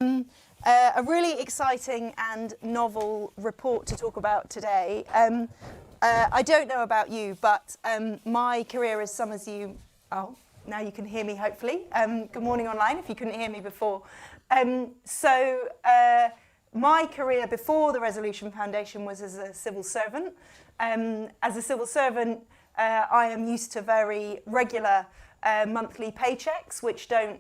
A really exciting and novel report to talk about today. I don't know about you, but my career, as some of you, now you can hear me hopefully. Good morning online if you couldn't hear me before. My career before the Resolution Foundation was as a civil servant. As a civil servant, I am used to very regular monthly paychecks, which don't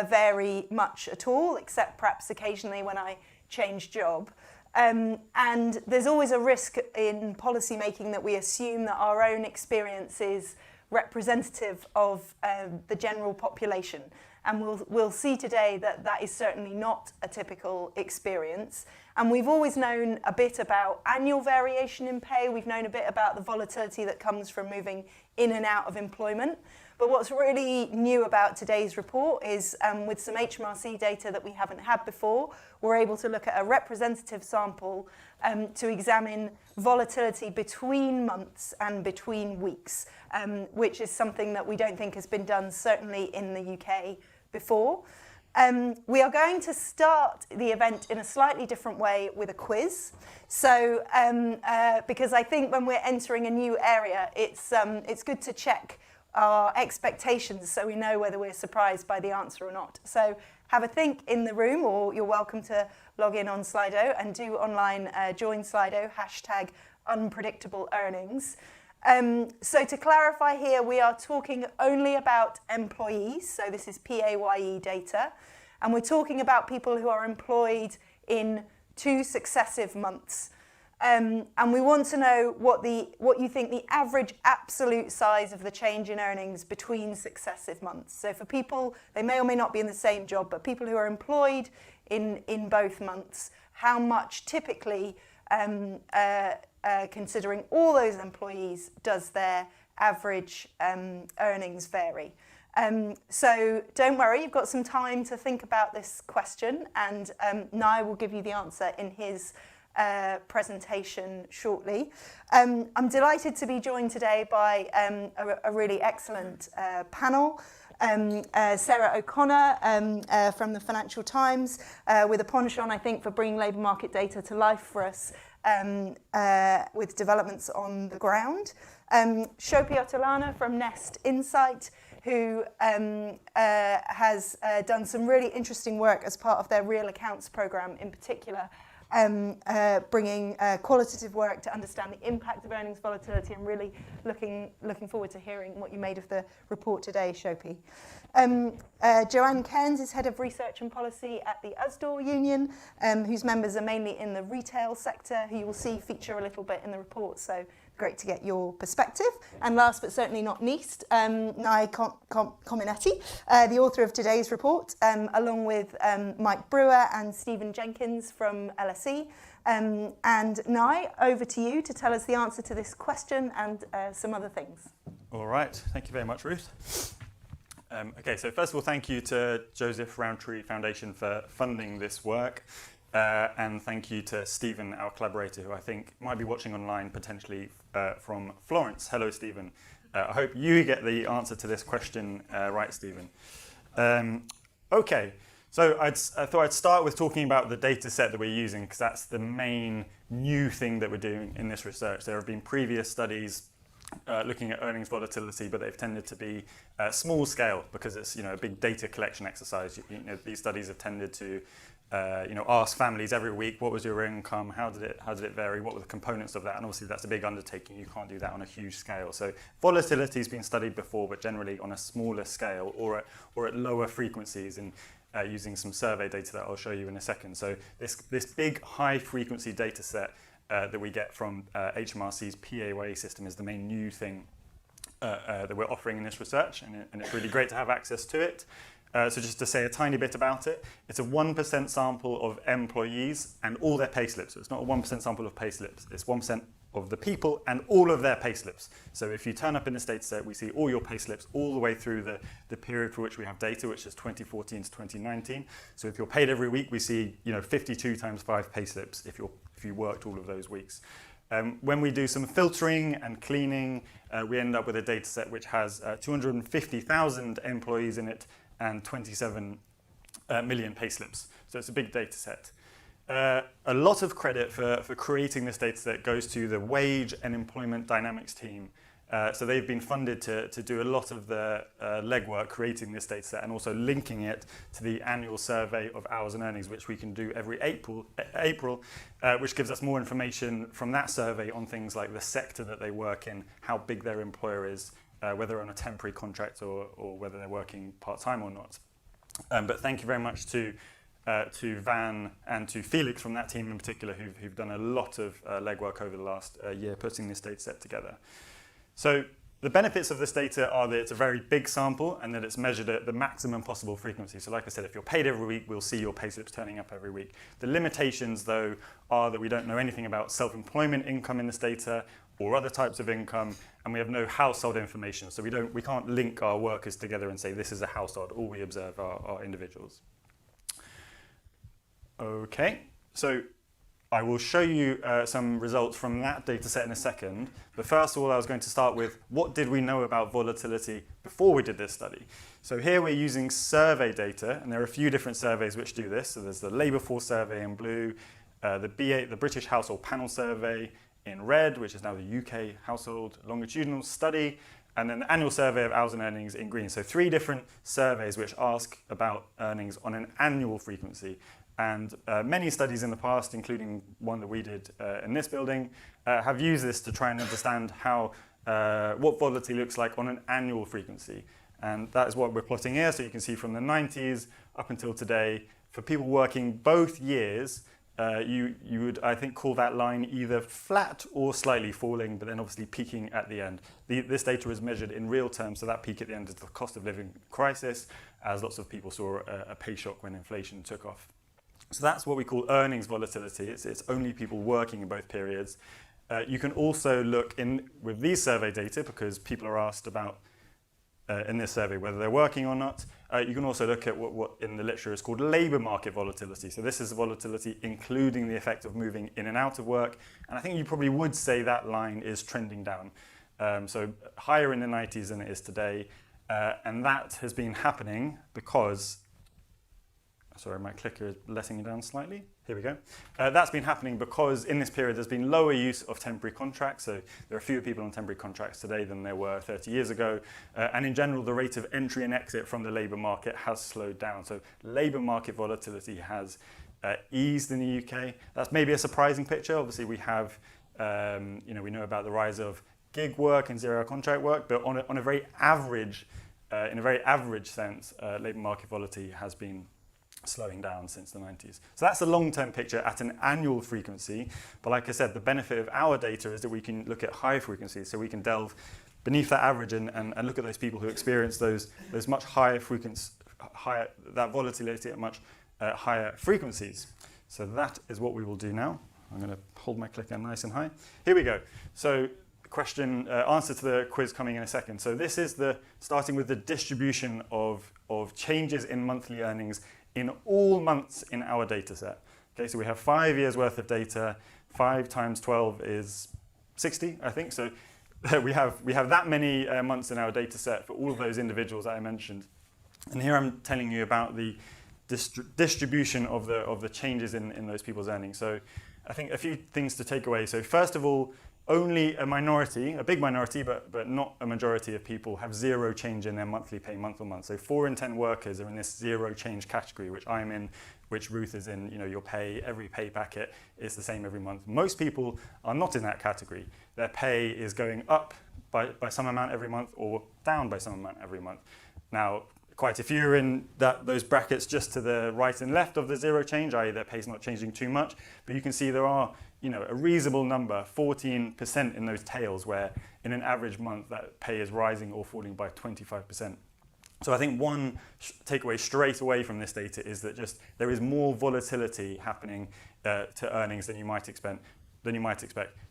vary much at all, except perhaps occasionally when I change job. And there's always a risk in policy making that we assume that our own experience is representative of the general population. And we'll see today that that is certainly not a typical experience. And we've always known a bit about annual variation in pay. We've known a bit about the volatility that comes from moving in and out of employment. But what's really new about today's report is with some HMRC data that we haven't had before, we're able to look at a representative sample to examine volatility between months and between weeks, which is something that we don't think has been done certainly in the UK before. We are going to start the event in a slightly different way with a quiz. So, because I think when we're entering a new area, it's good to check our expectations so we know whether we're surprised by the answer or not. So have a think in the room, or you're welcome to log in on Slido and do online join Slido, #unpredictable earnings. So to clarify here, we are talking only about employees, so this is PAYE data, and we're talking about people who are employed in 2 successive months. And we want to know what you think the average absolute size of the change in earnings between successive months. So for people, they may or may not be in the same job, but people who are employed in both months, how much typically, considering all those employees, does their average earnings vary? So don't worry, you've got some time to think about this question, and Nye will give you the answer in his presentation shortly. I'm delighted to be joined today by a really excellent panel. Sarah O'Connor from the Financial Times, with a penchant, I think, for bringing labour market data to life for us with developments on the ground. Shopi Otolana from Nest Insight, who has done some really interesting work as part of their Real Accounts programme in particular, bringing qualitative work to understand the impact of earnings volatility, and really looking forward to hearing what you made of the report today, Shopi. Joanne Cairns is Head of Research and Policy at the USDAW Union, whose members are mainly in the retail sector, who you will see feature a little bit in the report, so great to get your perspective. And last but certainly not least, Nye Cominetti, the author of today's report, along with Mike Brewer and Stephen Jenkins from LSE. And Nye, over to you to tell us the answer to this question and some other things. All right, thank you very much, Ruth. Okay, so first of all, thank you to Joseph Rowntree Foundation for funding this work. And thank you to Stephen, our collaborator, who I think might be watching online, potentially from Florence. Hello, Stephen. I hope you get the answer to this question right, Stephen. Okay, so I thought I'd start with talking about the data set that we're using, because that's the main new thing that we're doing in this research. There have been previous studies looking at earnings volatility, but they've tended to be small scale because it's a big data collection exercise. These studies have tended to ask families every week, what was your income, how did it vary, what were the components of that, and obviously that's a big undertaking. You can't do that on a huge scale. So volatility has been studied before, but generally on a smaller scale or at lower frequencies, and using some survey data that I'll show you in a second. So this big high frequency data set that we get from HMRC's PAYE system is the main new thing that we're offering in this research, and it's really great to have access to it. So just to say a tiny bit about it, it's a 1% sample of employees and all their payslips. So it's not a 1% sample of payslips, it's 1% of the people and all of their payslips. So if you turn up in this data set, we see all your payslips all the way through the period for which we have data, which is 2014 to 2019. So if you're paid every week, we see 52 times 5 payslips if you worked all of those weeks. When we do some filtering and cleaning, we end up with a data set which has 250,000 employees in it and 27 million payslips. So it's a big data set. A lot of credit for creating this data set goes to the wage and employment dynamics team. So they've been funded to do a lot of the legwork creating this data set and also linking it to the annual survey of hours and earnings, which we can do every April, which gives us more information from that survey on things like the sector that they work in, how big their employer is, whether on a temporary contract or whether they're working part-time or not. But thank you very much to Van and to Felix from that team in particular, who've done a lot of legwork over the last year putting this data set together. So the benefits of this data are that it's a very big sample and that it's measured at the maximum possible frequency. So like I said, if you're paid every week, we'll see your payslips turning up every week. The limitations, though, are that we don't know anything about self-employment income in this data or other types of income, and we have no household information. So we can't link our workers together and say this is a household. All we observe are individuals. Okay, so I will show you some results from that data set in a second. But first of all, I was going to start with what did we know about volatility before we did this study? So here we're using survey data, and there are a few different surveys which do this. So there's the Labour Force survey in blue, the British Household Panel survey in red, which is now the UK Household Longitudinal Study, and then the annual survey of hours and earnings in green. So 3 different surveys which ask about earnings on an annual frequency. And many studies in the past, including one that we did in this building, have used this to try and understand how what volatility looks like on an annual frequency. And that is what we're plotting here. So you can see from the 90s up until today, for people working both years, you would, I think, call that line either flat or slightly falling, but then obviously peaking at the end. This data is measured in real terms, so that peak at the end is the cost of living crisis, as lots of people saw a pay shock when inflation took off. So that's what we call earnings volatility. It's only people working in both periods. You can also look in with these survey data, because people are asked about in this survey whether they're working or not. You can also look at what in the literature is called labour market volatility. So this is volatility including the effect of moving in and out of work. And I think you probably would say that line is trending down. So higher in the 90s than it is today. And that has been happening because sorry, my clicker is letting me down slightly. Here we go. That's been happening because in this period there's been lower use of temporary contracts. So there are fewer people on temporary contracts today than there were 30 years ago. And in general, the rate of entry and exit from the labour market has slowed down. So labour market volatility has eased in the UK. That's maybe a surprising picture. Obviously, we have, we know about the rise of gig work and zero-hour contract work, but on a very average, in a very average sense, labour market volatility has been slowing down since the 90s. So that's a long-term picture at an annual frequency. But like I said, the benefit of our data is that we can look at high frequencies. So we can delve beneath that average and look at those people who experience those much higher frequencies, that volatility at much higher frequencies. So that is what we will do now. I'm going to hold my clicker nice and high. Here we go. So question, answer to the quiz coming in a second. So this is starting with the distribution of changes in monthly earnings in all months in our data set. Okay, so we have 5 years worth of data. 5 times 12 is 60, I think. So we have that many months in our data set for all of those individuals that I mentioned. And here I'm telling you about the distribution of the changes in those people's earnings. So I think a few things to take away. So first of all, only a minority, a big minority, but not a majority of people have zero change in their monthly pay month on month. So 4 in 10 workers are in this zero change category, which I'm in, which Ruth is in. Your pay, every pay packet is the same every month. Most people are not in that category. Their pay is going up by some amount every month or down by some amount every month. Now, quite a few are in those brackets just to the right and left of the zero change, i.e. their pay's not changing too much. But you can see there are a reasonable number, 14% in those tails, where in an average month that pay is rising or falling by 25%. So I think one takeaway straight away from this data is that just there is more volatility happening to earnings than you might expect.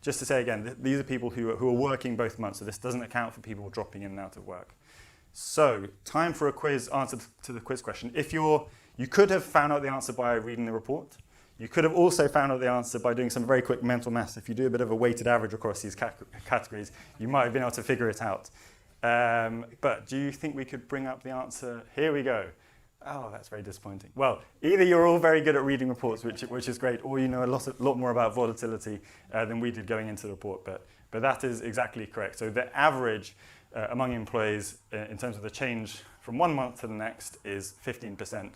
Just to say again, these are people who are working both months, so this doesn't account for people dropping in and out of work. So time for a quiz answer to the quiz question. You could have found out the answer by reading the report. You could have also found out the answer by doing some very quick mental maths. If you do a bit of a weighted average across these categories, you might have been able to figure it out. But do you think we could bring up the answer? Here we go. Oh, that's very disappointing. Well, either you're all very good at reading reports, which is great, or you know a lot more about volatility than we did going into the report. But that is exactly correct. So the average among employees in terms of the change from one month to the next is 15%.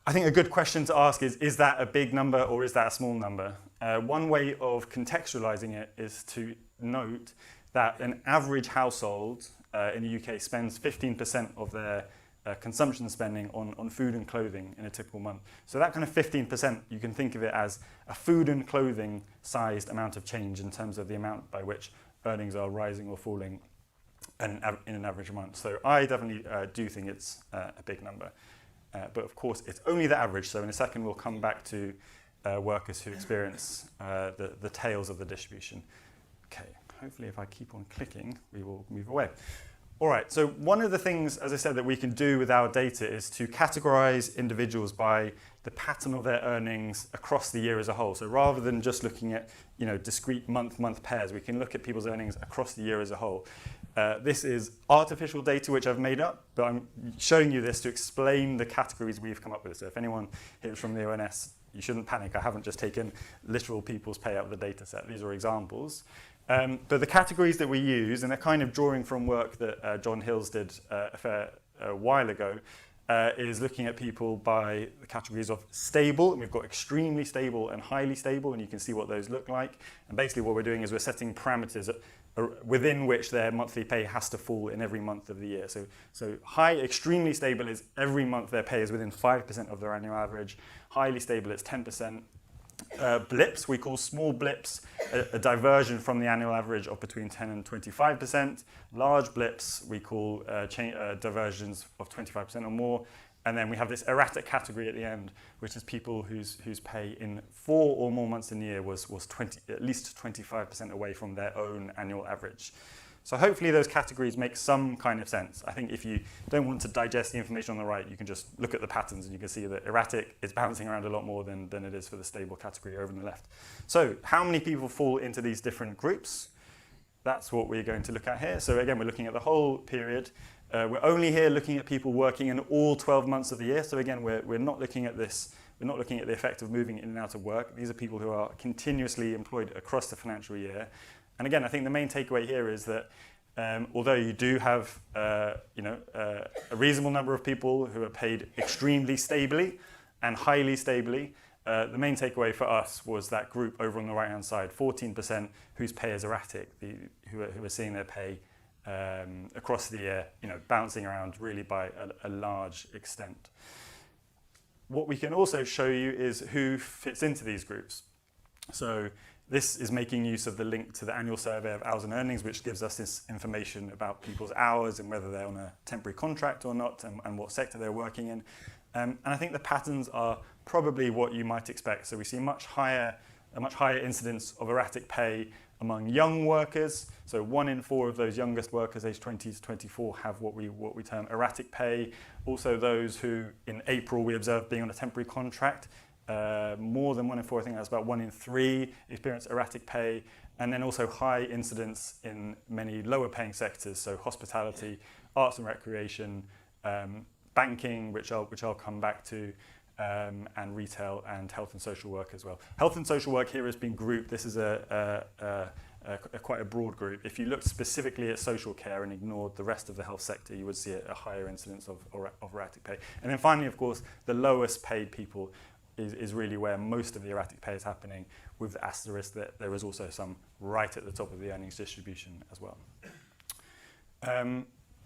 I think a good question to ask is that a big number or is that a small number? One way of contextualizing it is to note that an average household in the UK spends 15% of their consumption spending on food and clothing in a typical month. So that kind of 15%, you can think of it as a food and clothing sized amount of change in terms of the amount by which earnings are rising or falling in an average month. So I definitely do think it's a big number. But of course, it's only the average. So in a second, we'll come back to workers who experience the tails of the distribution. Okay, hopefully if I keep on clicking, we will move away. All right, so one of the things, as I said, that we can do with our data is to categorize individuals by the pattern of their earnings across the year as a whole. So rather than just looking at discrete month pairs, we can look at people's earnings across the year as a whole. This is artificial data which I've made up, but I'm showing you this to explain the categories we've come up with. So if anyone here is from the ONS, you shouldn't panic. I haven't just taken literal people's pay out of the data set. These are examples. But the categories that we use, and they're kind of drawing from work that John Hills did a while ago, is looking at people by the categories of stable, and we've got extremely stable and highly stable, and you can see what those look like. And basically what we're doing is we're setting parameters within which their monthly pay has to fall in every month of the year. So high, extremely stable is every month their pay is within 5% of their annual average. Highly stable, it's 10%. Blips, we call small blips a diversion from the annual average of between 10 and 25%. Large blips, we call diversions of 25% or more. And then we have this erratic category at the end, which is people whose pay in 4 or more months in the year was at least 25% away from their own annual average. So hopefully those categories make some kind of sense. I think if you don't want to digest the information on the right, you can just look at the patterns and you can see that erratic is bouncing around a lot more than it is for the stable category over on the left. So how many people fall into these different groups? That's what we're going to look at here. So again, we're looking at the whole period. We're only here looking at people working in all 12 months of the year. So again, we're not looking at this. We're not looking at the effect of moving in and out of work. These are people who are continuously employed across the financial year. And again, I think the main takeaway here is that although you do have a reasonable number of people who are paid extremely stably and highly stably, the main takeaway for us was that group over on the right-hand side, 14% whose pay is erratic, who are seeing their pay across the year, bouncing around really by a large extent. What we can also show you is who fits into these groups. So this is making use of the link to the annual survey of hours and earnings, which gives us this information about people's hours and whether they're on a temporary contract or not and what sector they're working in. And I think the patterns are probably what you might expect. So we see a much higher incidence of erratic pay among young workers. So 1 in 4 of those youngest workers, aged 20 to 24, have what we term erratic pay. Also those who in April we observed being on a temporary contract. More than 1 in 4, I think that's about 1 in 3 experience erratic pay, and then also high incidence in many lower paying sectors, so hospitality, arts and recreation, banking, which I'll come back to, and retail and health and social work as well. Health and social work here has been grouped. This is quite a broad group. If you looked specifically at social care and ignored the rest of the health sector, you would see a higher incidence of erratic pay. And then finally, of course, the lowest paid people is really where most of the erratic pay is happening, with the asterisk that there is also some right at the top of the earnings distribution as well.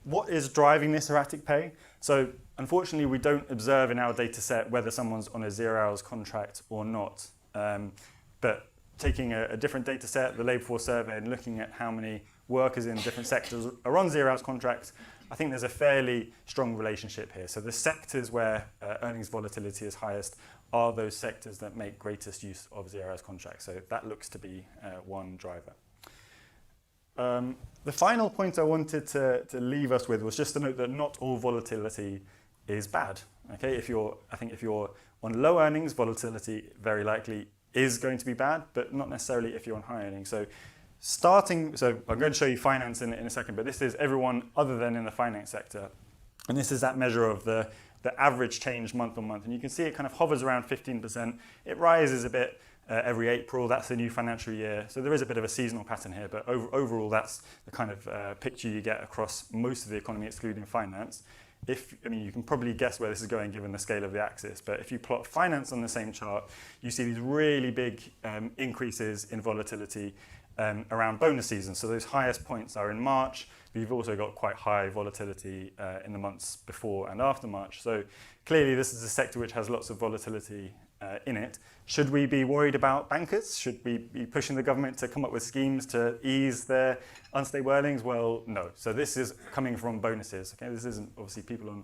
What is driving this erratic pay? So unfortunately, we don't observe in our data set whether someone's on a 0 hours contract or not. But taking a different data set, the labour force survey, and looking at how many workers in different sectors are on 0 hours contracts, I think there's a fairly strong relationship here. So the sectors where earnings volatility is highest are those sectors that make greatest use of 0 hours contracts. So that looks to be one driver. The final point I wanted to leave us with was just to note that not all volatility is bad. Okay, if you're on low earnings, volatility very likely is going to be bad, but not necessarily if you're on high earnings. So I'm going to show you finance in a second, but this is everyone other than in the finance sector. And this is that measure of the the average change month on month. And you can see it kind of hovers around 15%. It rises a bit every April. That's the new financial year. So there is a bit of a seasonal pattern here, but overall that's the kind of picture you get across most of the economy, excluding finance. You can probably guess where this is going given the scale of the axis, but if you plot finance on the same chart, you see these really big increases in volatility around bonus season. So those highest points are in March, but you've also got quite high volatility in the months before and after March. So clearly this is a sector which has lots of volatility in it. Should we be worried about bankers? Should we be pushing the government to come up with schemes to ease their unstable earnings? Well, no. So this is coming from bonuses. Okay, this isn't obviously people on,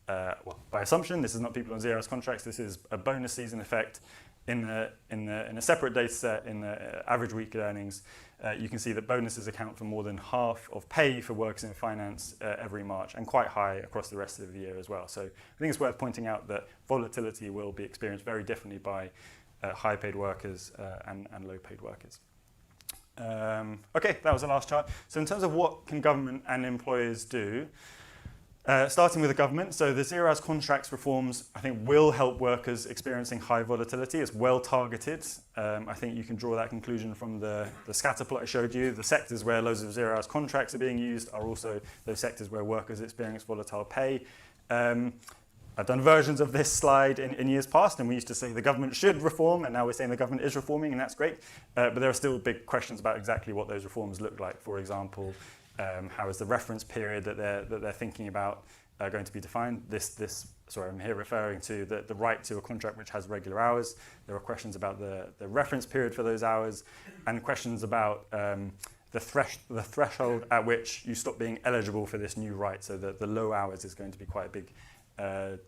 by assumption, this is not people on 0 hours contracts. This is a bonus season effect in a separate data set in the average weekly earnings. You can see that bonuses account for more than half of pay for workers in finance every March, and quite high across the rest of the year as well. So I think it's worth pointing out that volatility will be experienced very differently by high paid workers and low paid workers. Okay, that was the last chart. So in terms of what can government and employers do, starting with the government, so the 0 hours contracts reforms, I think, will help workers experiencing high volatility. It's well targeted. I think you can draw that conclusion from the scatter plot I showed you. The sectors where loads of 0 hours contracts are being used are also those sectors where workers experience volatile pay. I've done versions of this slide in years past, and we used to say the government should reform, and now we're saying the government is reforming, and that's great. But there are still big questions about exactly what those reforms look like. For example, how is the reference period that they're thinking about going to be defined? Sorry, I'm here referring to the right to a contract which has regular hours. There are questions about the reference period for those hours, and questions about the threshold at which you stop being eligible for this new right. So the low hours is going to be quite a big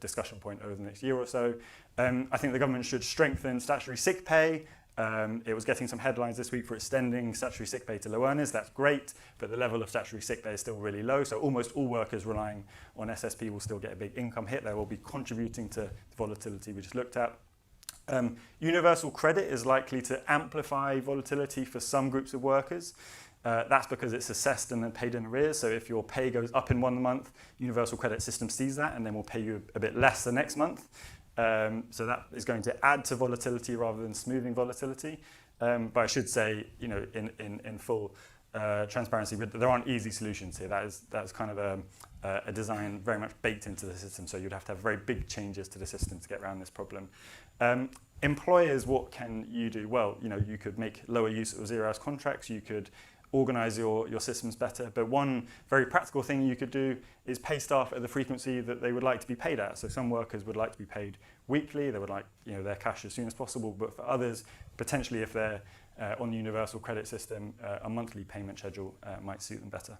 discussion point over the next year or so. I think the government should strengthen statutory sick pay. It was getting some headlines this week for extending statutory sick pay to low earners. That's great, but the level of statutory sick pay is still really low. So almost all workers relying on SSP will still get a big income hit. They will be contributing to the volatility we just looked at. Universal credit is likely to amplify volatility for some groups of workers. That's because it's assessed and then paid in arrears. So if your pay goes up in 1 month, universal credit system sees that and then will pay you a bit less the next month. So that is going to add to volatility rather than smoothing volatility. But I should say, in full transparency, there aren't easy solutions here. That is kind of a design very much baked into the system. So you'd have to have very big changes to the system to get around this problem. Employers, what can you do? Well, you could make lower use of 0 hours contracts. You could organize your systems better. But one very practical thing you could do is pay staff at the frequency that they would like to be paid at. So some workers would like to be paid weekly. They would like their cash as soon as possible. But for others, potentially if they're on the universal credit system, a monthly payment schedule might suit them better.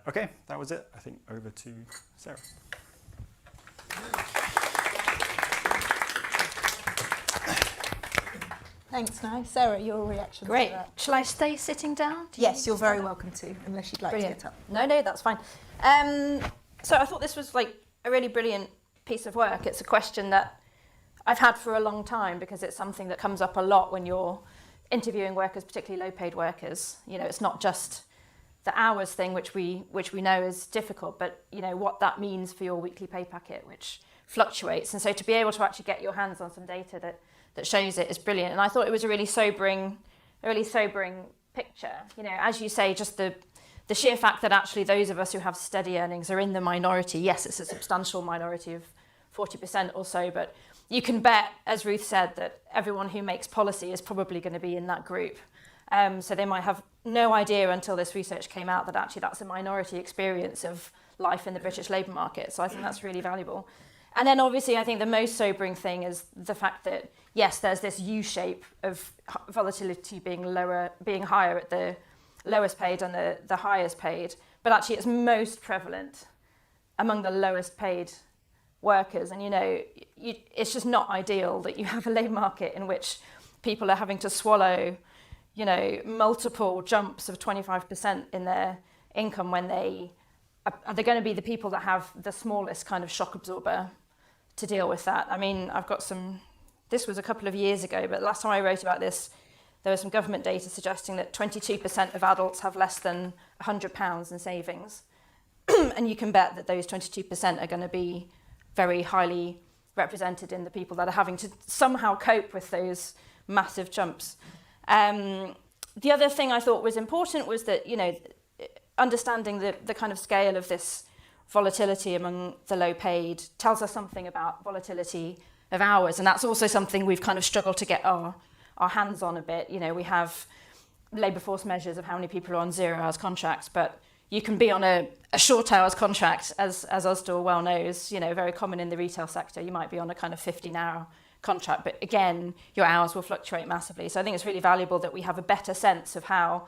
Okay, that was it. I think over to Sarah. Thanks, Nye. Sarah, your reaction Great. to that? Shall I stay sitting down? Yes, you're very welcome to, unless you'd like Brilliant. to get up. No, that's fine. So I thought this was like a really brilliant piece of work. It's a question that I've had for a long time because it's something that comes up a lot when you're interviewing workers, particularly low-paid workers. It's not just the hours thing, which we know is difficult, but what that means for your weekly pay packet, which fluctuates. And so to be able to actually get your hands on some data that shows it is brilliant. And I thought it was a really sobering picture. As you say, just the sheer fact that actually those of us who have steady earnings are in the minority. Yes, it's a substantial minority of 40% or so, but you can bet, as Ruth said, that everyone who makes policy is probably going to be in that group. So they might have no idea until this research came out that actually that's a minority experience of life in the British labour market. So I think that's really valuable. And then obviously I think the most sobering thing is the fact that, yes, there's this U-shape of volatility being higher at the lowest paid and the highest paid, but actually it's most prevalent among the lowest paid workers. And, it's just not ideal that you have a labour market in which people are having to swallow, multiple jumps of 25% in their income when they're going to be the people that have the smallest kind of shock absorber to deal with that. I mean, I've got this was a couple of years ago, but last time I wrote about this, there was some government data suggesting that 22% of adults have less than £100 in savings. and you can bet that those 22% are going to be very highly represented in the people that are having to somehow cope with those massive jumps. The other thing I thought was important was that, understanding the kind of scale of this volatility among the low paid tells us something about volatility of hours, and that's also something we've kind of struggled to get our hands on a bit. We have labour force measures of how many people are on 0 hours contracts, but you can be on a short hours contract, as Usdaw well knows, very common in the retail sector. You might be on a kind of 15-hour contract, but again, your hours will fluctuate massively. So I think it's really valuable that we have a better sense of how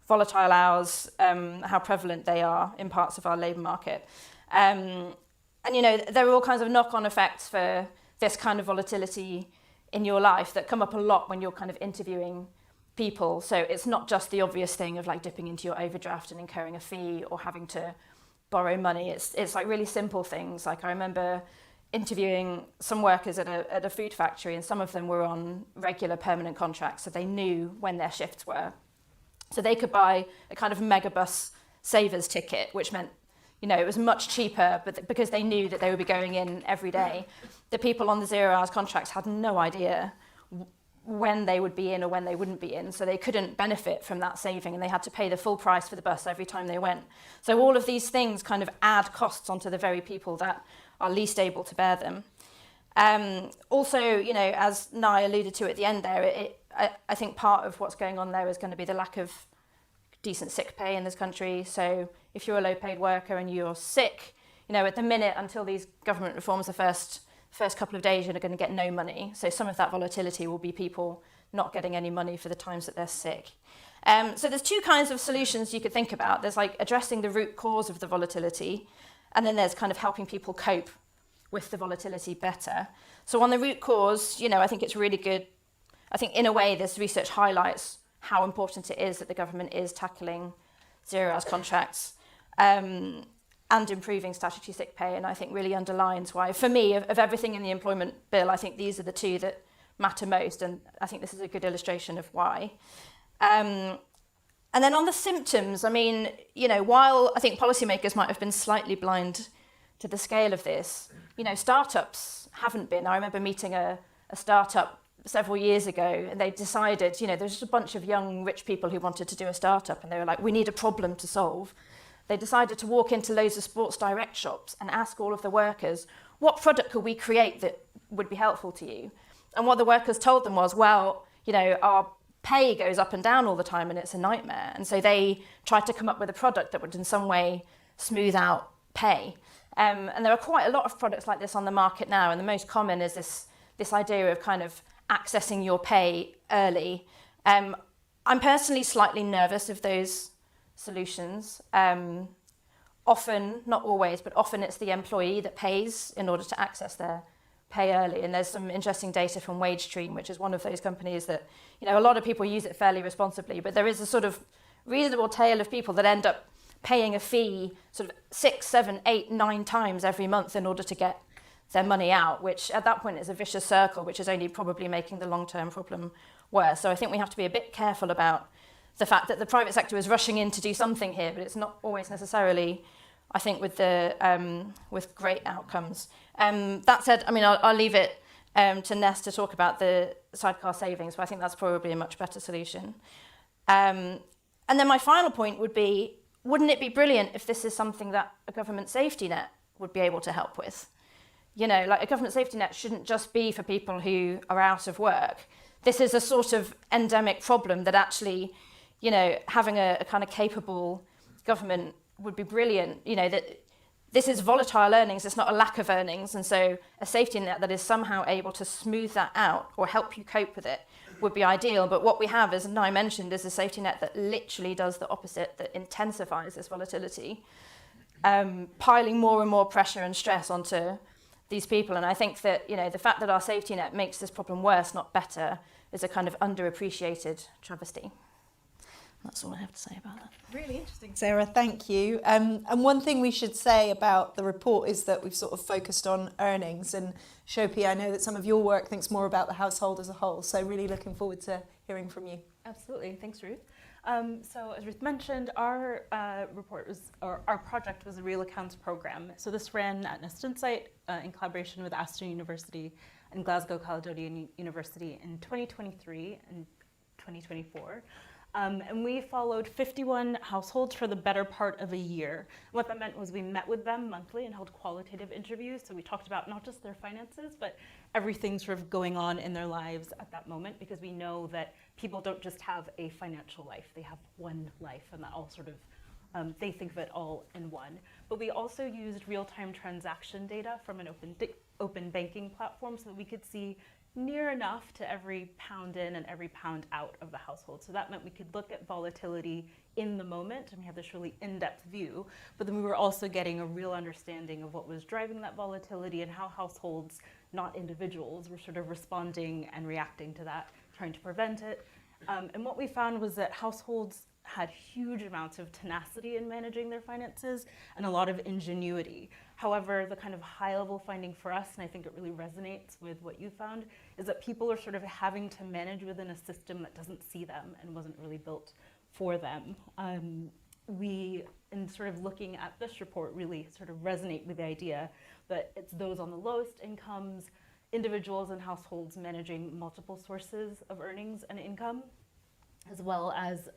volatile hours, how prevalent they are in parts of our labour market. And there are all kinds of knock-on effects for this kind of volatility in your life that come up a lot when you're kind of interviewing people. So it's not just the obvious thing of like dipping into your overdraft and incurring a fee or having to borrow money. It's like really simple things. Like I remember interviewing some workers at a food factory, and some of them were on regular permanent contracts, so they knew when their shifts were. So they could buy a kind of megabus savers ticket, which meant, it was much cheaper, but because they knew that they would be going in every day. The people on the 0 hours contracts had no idea when they would be in or when they wouldn't be in, so they couldn't benefit from that saving, and they had to pay the full price for the bus every time they went. So all of these things kind of add costs onto the very people that are least able to bear them. Also, as Nye alluded to at the end there, I think part of what's going on there is going to be the lack of decent sick pay in this country. So if you're a low-paid worker and you're sick, at the minute, until these government reforms, the first couple of days, you're going to get no money. So some of that volatility will be people not getting any money for the times that they're sick. So there's two kinds of solutions you could think about. There's like addressing the root cause of the volatility, and then there's kind of helping people cope with the volatility better. So on the root cause, I think it's really good. I think in a way this research highlights how important it is that the government is tackling 0 hours contracts and improving statutory sick pay, and I think really underlines why, for me, of everything in the employment bill, I think these are the two that matter most, and I think this is a good illustration of why. And then on the symptoms, while I think policymakers might have been slightly blind to the scale of this, startups haven't been. I remember meeting a startup several years ago, and they decided, there's just a bunch of young rich people who wanted to do a startup, and they were like, we need a problem to solve. They decided to walk into loads of Sports Direct shops and ask all of the workers, what product could we create that would be helpful to you? And what the workers told them was, well, our pay goes up and down all the time and it's a nightmare. And so they tried to come up with a product that would in some way smooth out pay. And there are quite a lot of products like this on the market now, and the most common is this idea of kind of accessing your pay early. I'm personally slightly nervous of those solutions. Often, not always, but often it's the employee that pays in order to access their pay early. And there's some interesting data from WageStream, which is one of those companies that, a lot of people use it fairly responsibly, but there is a sort of reasonable tail of people that end up paying a fee sort of 6, 7, 8, 9 times every month in order to get their money out, which at that point is a vicious circle, which is only probably making the long-term problem worse. So I think we have to be a bit careful about the fact that the private sector is rushing in to do something here, but it's not always necessarily, I think, with great outcomes. That said, I'll leave it to Ness to talk about the sidecar savings, but I think that's probably a much better solution. And then my final point would be, wouldn't it be brilliant if this is something that a government safety net would be able to help with? Like a government safety net shouldn't just be for people who are out of work. This is a sort of endemic problem that actually, having a kind of capable government would be brilliant. That this is volatile earnings, it's not a lack of earnings, and so a safety net that is somehow able to smooth that out or help you cope with it would be ideal. But what we have, as Nye mentioned, is a safety net that literally does the opposite, that intensifies this volatility, piling more and more pressure and stress onto these people. And I think that, the fact that our safety net makes this problem worse, not better, is a kind of underappreciated travesty. That's all I have to say about that. Really interesting, Sarah, thank you. And one thing we should say about the report is that we've sort of focused on earnings, and Shopi, I know that some of your work thinks more about the household as a whole, so really looking forward to hearing from you. Absolutely, thanks Ruth. So as Ruth mentioned, our our project was a Real Accounts program. So this ran at Nest Insight in collaboration with Aston University and Glasgow Caledonian University in 2023 and 2024. And we followed 51 households for the better part of a year. What that meant was we met with them monthly and held qualitative interviews. So we talked about not just their finances, but everything sort of going on in their lives at that moment, because we know that people don't just have a financial life, they have one life, and that all sort of, they think of it all in one. But we also used real-time transaction data from an open banking platform so that we could see near enough to every pound in and every pound out of the household. So that meant we could look at volatility in the moment, and we had this really in-depth view, but then we were also getting a real understanding of what was driving that volatility and how households, not individuals, were sort of responding and reacting to that, trying to prevent it. And what we found was that households had huge amounts of tenacity in managing their finances and a lot of ingenuity. However, the kind of high-level finding for us, and I think it really resonates with what you found, is that people are sort of having to manage within a system that doesn't see them and wasn't really built for them. We, in sort of looking at this report, really sort of resonate with the idea that it's those on the lowest incomes, individuals and households managing multiple sources of earnings and income, as well as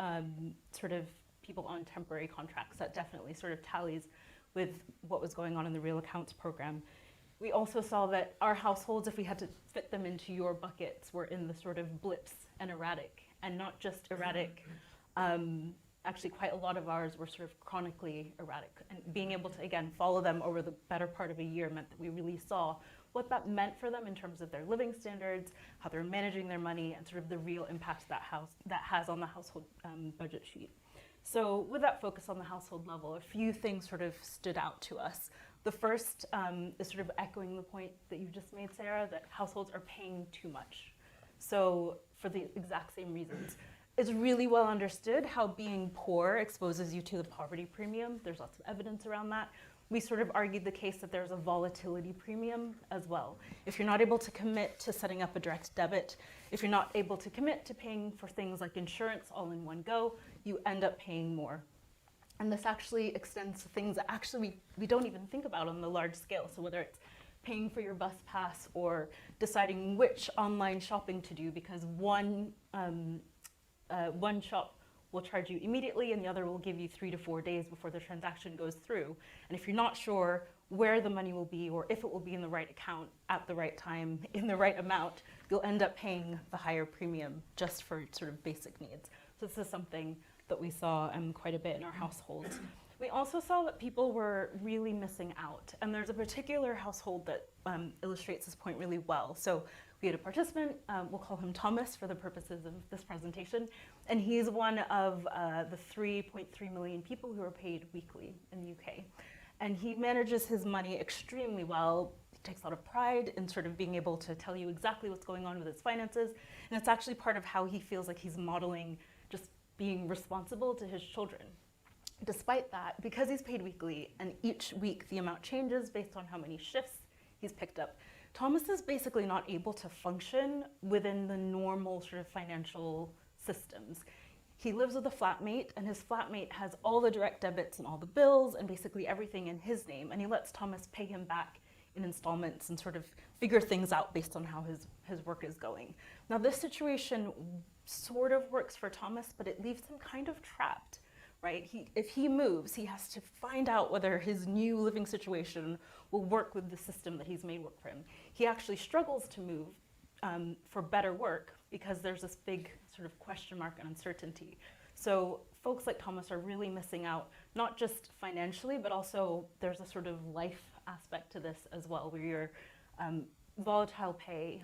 sort of people on temporary contracts. That definitely sort of tallies with what was going on in the Real Accounts program. We also saw that our households, if we had to fit them into your buckets, were in the sort of blips and erratic, and not just erratic. Actually, quite a lot of ours were sort of chronically erratic. And being able to, again, follow them over the better part of a year meant that we really saw what that meant for them in terms of their living standards, how they're managing their money, and sort of the real impact that has on the household budget sheet. So with that focus on the household level, a few things sort of stood out to us. The first is sort of echoing the point that you just made, Sarah, that households are paying too much. So for the exact same reasons. It's really well understood how being poor exposes you to the poverty premium. There's lots of evidence around that. We sort of argued the case that there's a volatility premium as well. If you're not able to commit to setting up a direct debit, if you're not able to commit to paying for things like insurance all in one go, you end up paying more. And this actually extends to things that actually we don't even think about on the large scale. So whether it's paying for your bus pass or deciding which online shopping to do, because one shop will charge you immediately and the other will give you 3 to 4 days before the transaction goes through. And if you're not sure where the money will be or if it will be in the right account at the right time in the right amount, you'll end up paying the higher premium just for sort of basic needs. So this is something that we saw quite a bit in our households. We also saw that people were really missing out. And there's a particular household that illustrates this point really well. So we had a participant, we'll call him Thomas for the purposes of this presentation, and he's one of the 3.3 million people who are paid weekly in the UK. And he manages his money extremely well. He takes a lot of pride in sort of being able to tell you exactly what's going on with his finances, and it's actually part of how he feels like he's modeling just being responsible to his children. Despite that, because he's paid weekly, and each week the amount changes based on how many shifts he's picked up, Thomas is basically not able to function within the normal sort of financial systems. He lives with a flatmate, and his flatmate has all the direct debits and all the bills and basically everything in his name, and he lets Thomas pay him back in installments and sort of figure things out based on how his work is going. Now this situation sort of works for Thomas, but it leaves him kind of trapped. Right? If he moves, he has to find out whether his new living situation will work with the system that he's made work for him. He actually struggles to move for better work because there's this big sort of question mark and uncertainty. So folks like Thomas are really missing out, not just financially, but also there's a sort of life aspect to this as well, where your volatile pay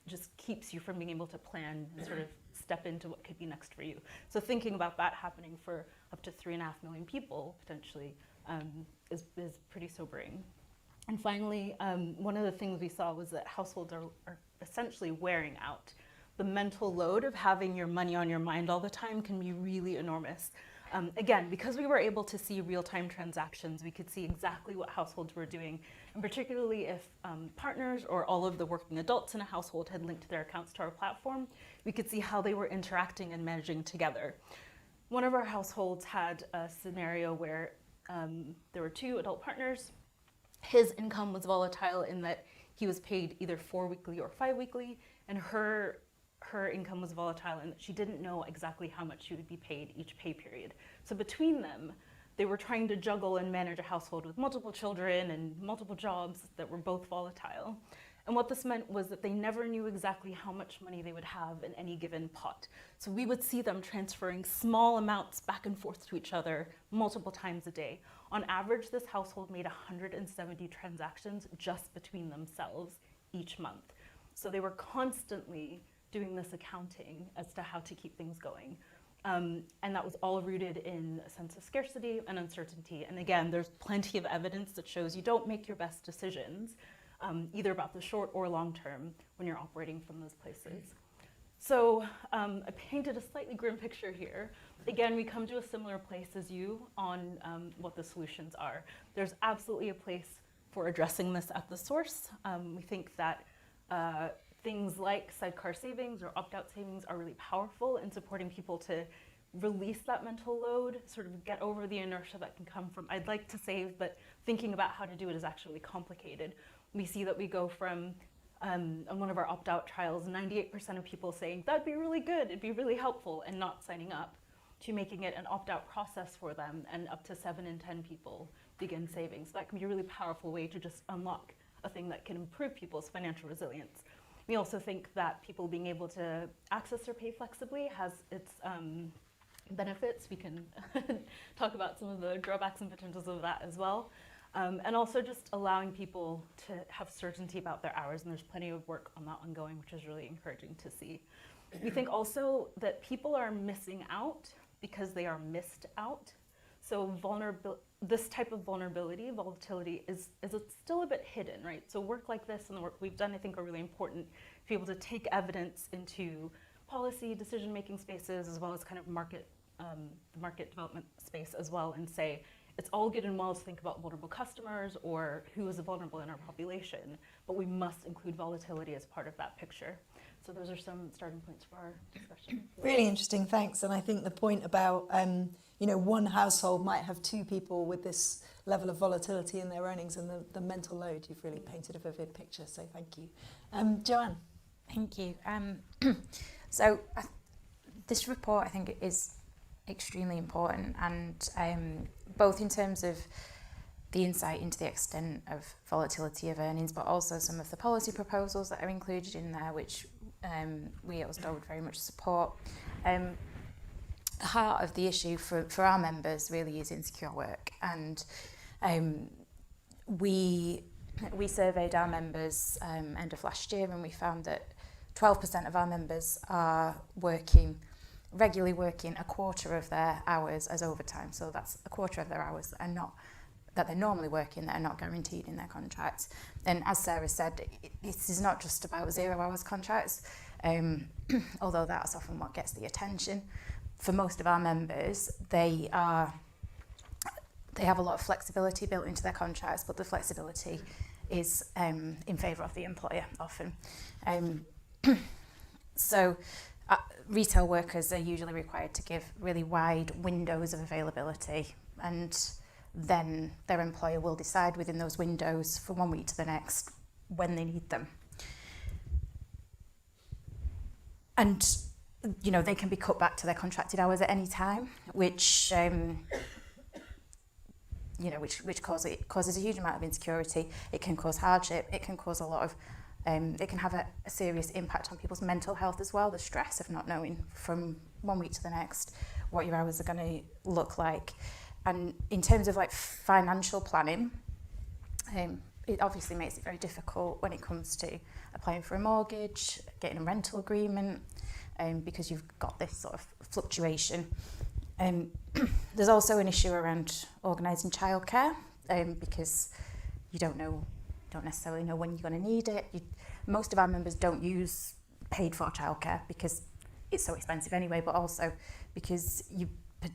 just keeps you from being able to plan and sort of step into what could be next for you. So thinking about that happening for up to 3.5 million people potentially is pretty sobering. And finally, one of the things we saw was that households are essentially wearing out. The mental load of having your money on your mind all the time can be really enormous. Again, because we were able to see real-time transactions, we could see exactly what households were doing, and particularly if partners or all of the working adults in a household had linked their accounts to our platform, we could see how they were interacting and managing together. One of our households had a scenario where there were 2 adult partners. His income was volatile in that he was paid either 4 weekly or 5 weekly, and her income was volatile in that she didn't know exactly how much she would be paid each pay period. So between them, they were trying to juggle and manage a household with multiple children and multiple jobs that were both volatile. And what this meant was that they never knew exactly how much money they would have in any given pot. So we would see them transferring small amounts back and forth to each other multiple times a day. On average, this household made 170 transactions just between themselves each month. So they were constantly doing this accounting as to how to keep things going. And that was all rooted in a sense of scarcity and uncertainty. And again, there's plenty of evidence that shows you don't make your best decisions, either about the short or long term, when you're operating from those places. So I painted a slightly grim picture here. Again, we come to a similar place as you on what the solutions are. There's absolutely a place for addressing this at the source. We think that things like sidecar savings or opt-out savings are really powerful in supporting people to release that mental load, sort of get over the inertia that can come from, I'd like to save, but thinking about how to do it is actually complicated. We see that we go from, on one of our opt-out trials, 98% of people saying, that'd be really good, it'd be really helpful, and not signing up, to making it an opt-out process for them, and up to 7 in 10 people begin saving. So that can be a really powerful way to just unlock a thing that can improve people's financial resilience. We also think that people being able to access their pay flexibly has its benefits. We can talk about some of the drawbacks and potentials of that as well. And also just allowing people to have certainty about their hours, and there's plenty of work on that ongoing, which is really encouraging to see. We think also that people are missing out because they are missed out. So this type of vulnerability, volatility, is still a bit hidden, right? So work like this and the work we've done, I think, are really important to be able to take evidence into policy, decision-making spaces, as well as kind of market development space as well, and say, it's all good and well to think about vulnerable customers or who is vulnerable in our population, but we must include volatility as part of that picture. So those are some starting points for our discussion. Really interesting, thanks. And I think the point about, one household might have 2 people with this level of volatility in their earnings and the mental load, you've really painted a vivid picture, so thank you. Joanne? Thank you. So this report, I think, is extremely important, and both in terms of the insight into the extent of volatility of earnings, but also some of the policy proposals that are included in there, which we at Ulster would very much support. The heart of the issue for our members really is insecure work, and we surveyed our members end of last year, and we found that 12% of our members are regularly working a quarter of their hours as overtime. So that's a quarter of their hours that they're normally working that are not guaranteed in their contracts. And as Sarah said, this is not just about 0 hours contracts, although that's often what gets the attention. For most of our members, they have a lot of flexibility built into their contracts, but the flexibility is in favour of the employer often. So retail workers are usually required to give really wide windows of availability, and then their employer will decide within those windows from 1 week to the next when they need them. And they can be cut back to their contracted hours at any time, which causes a huge amount of insecurity. It can cause hardship. It can cause a lot of it can have a serious impact on people's mental health as well, the stress of not knowing from 1 week to the next what your hours are going to look like. And in terms of financial planning, it obviously makes it very difficult when it comes to applying for a mortgage, getting a rental agreement, because you've got this sort of fluctuation. There's also an issue around organising childcare, because you don't necessarily know when you're going to need it. Most of our members don't use paid for childcare because it's so expensive anyway, but also because you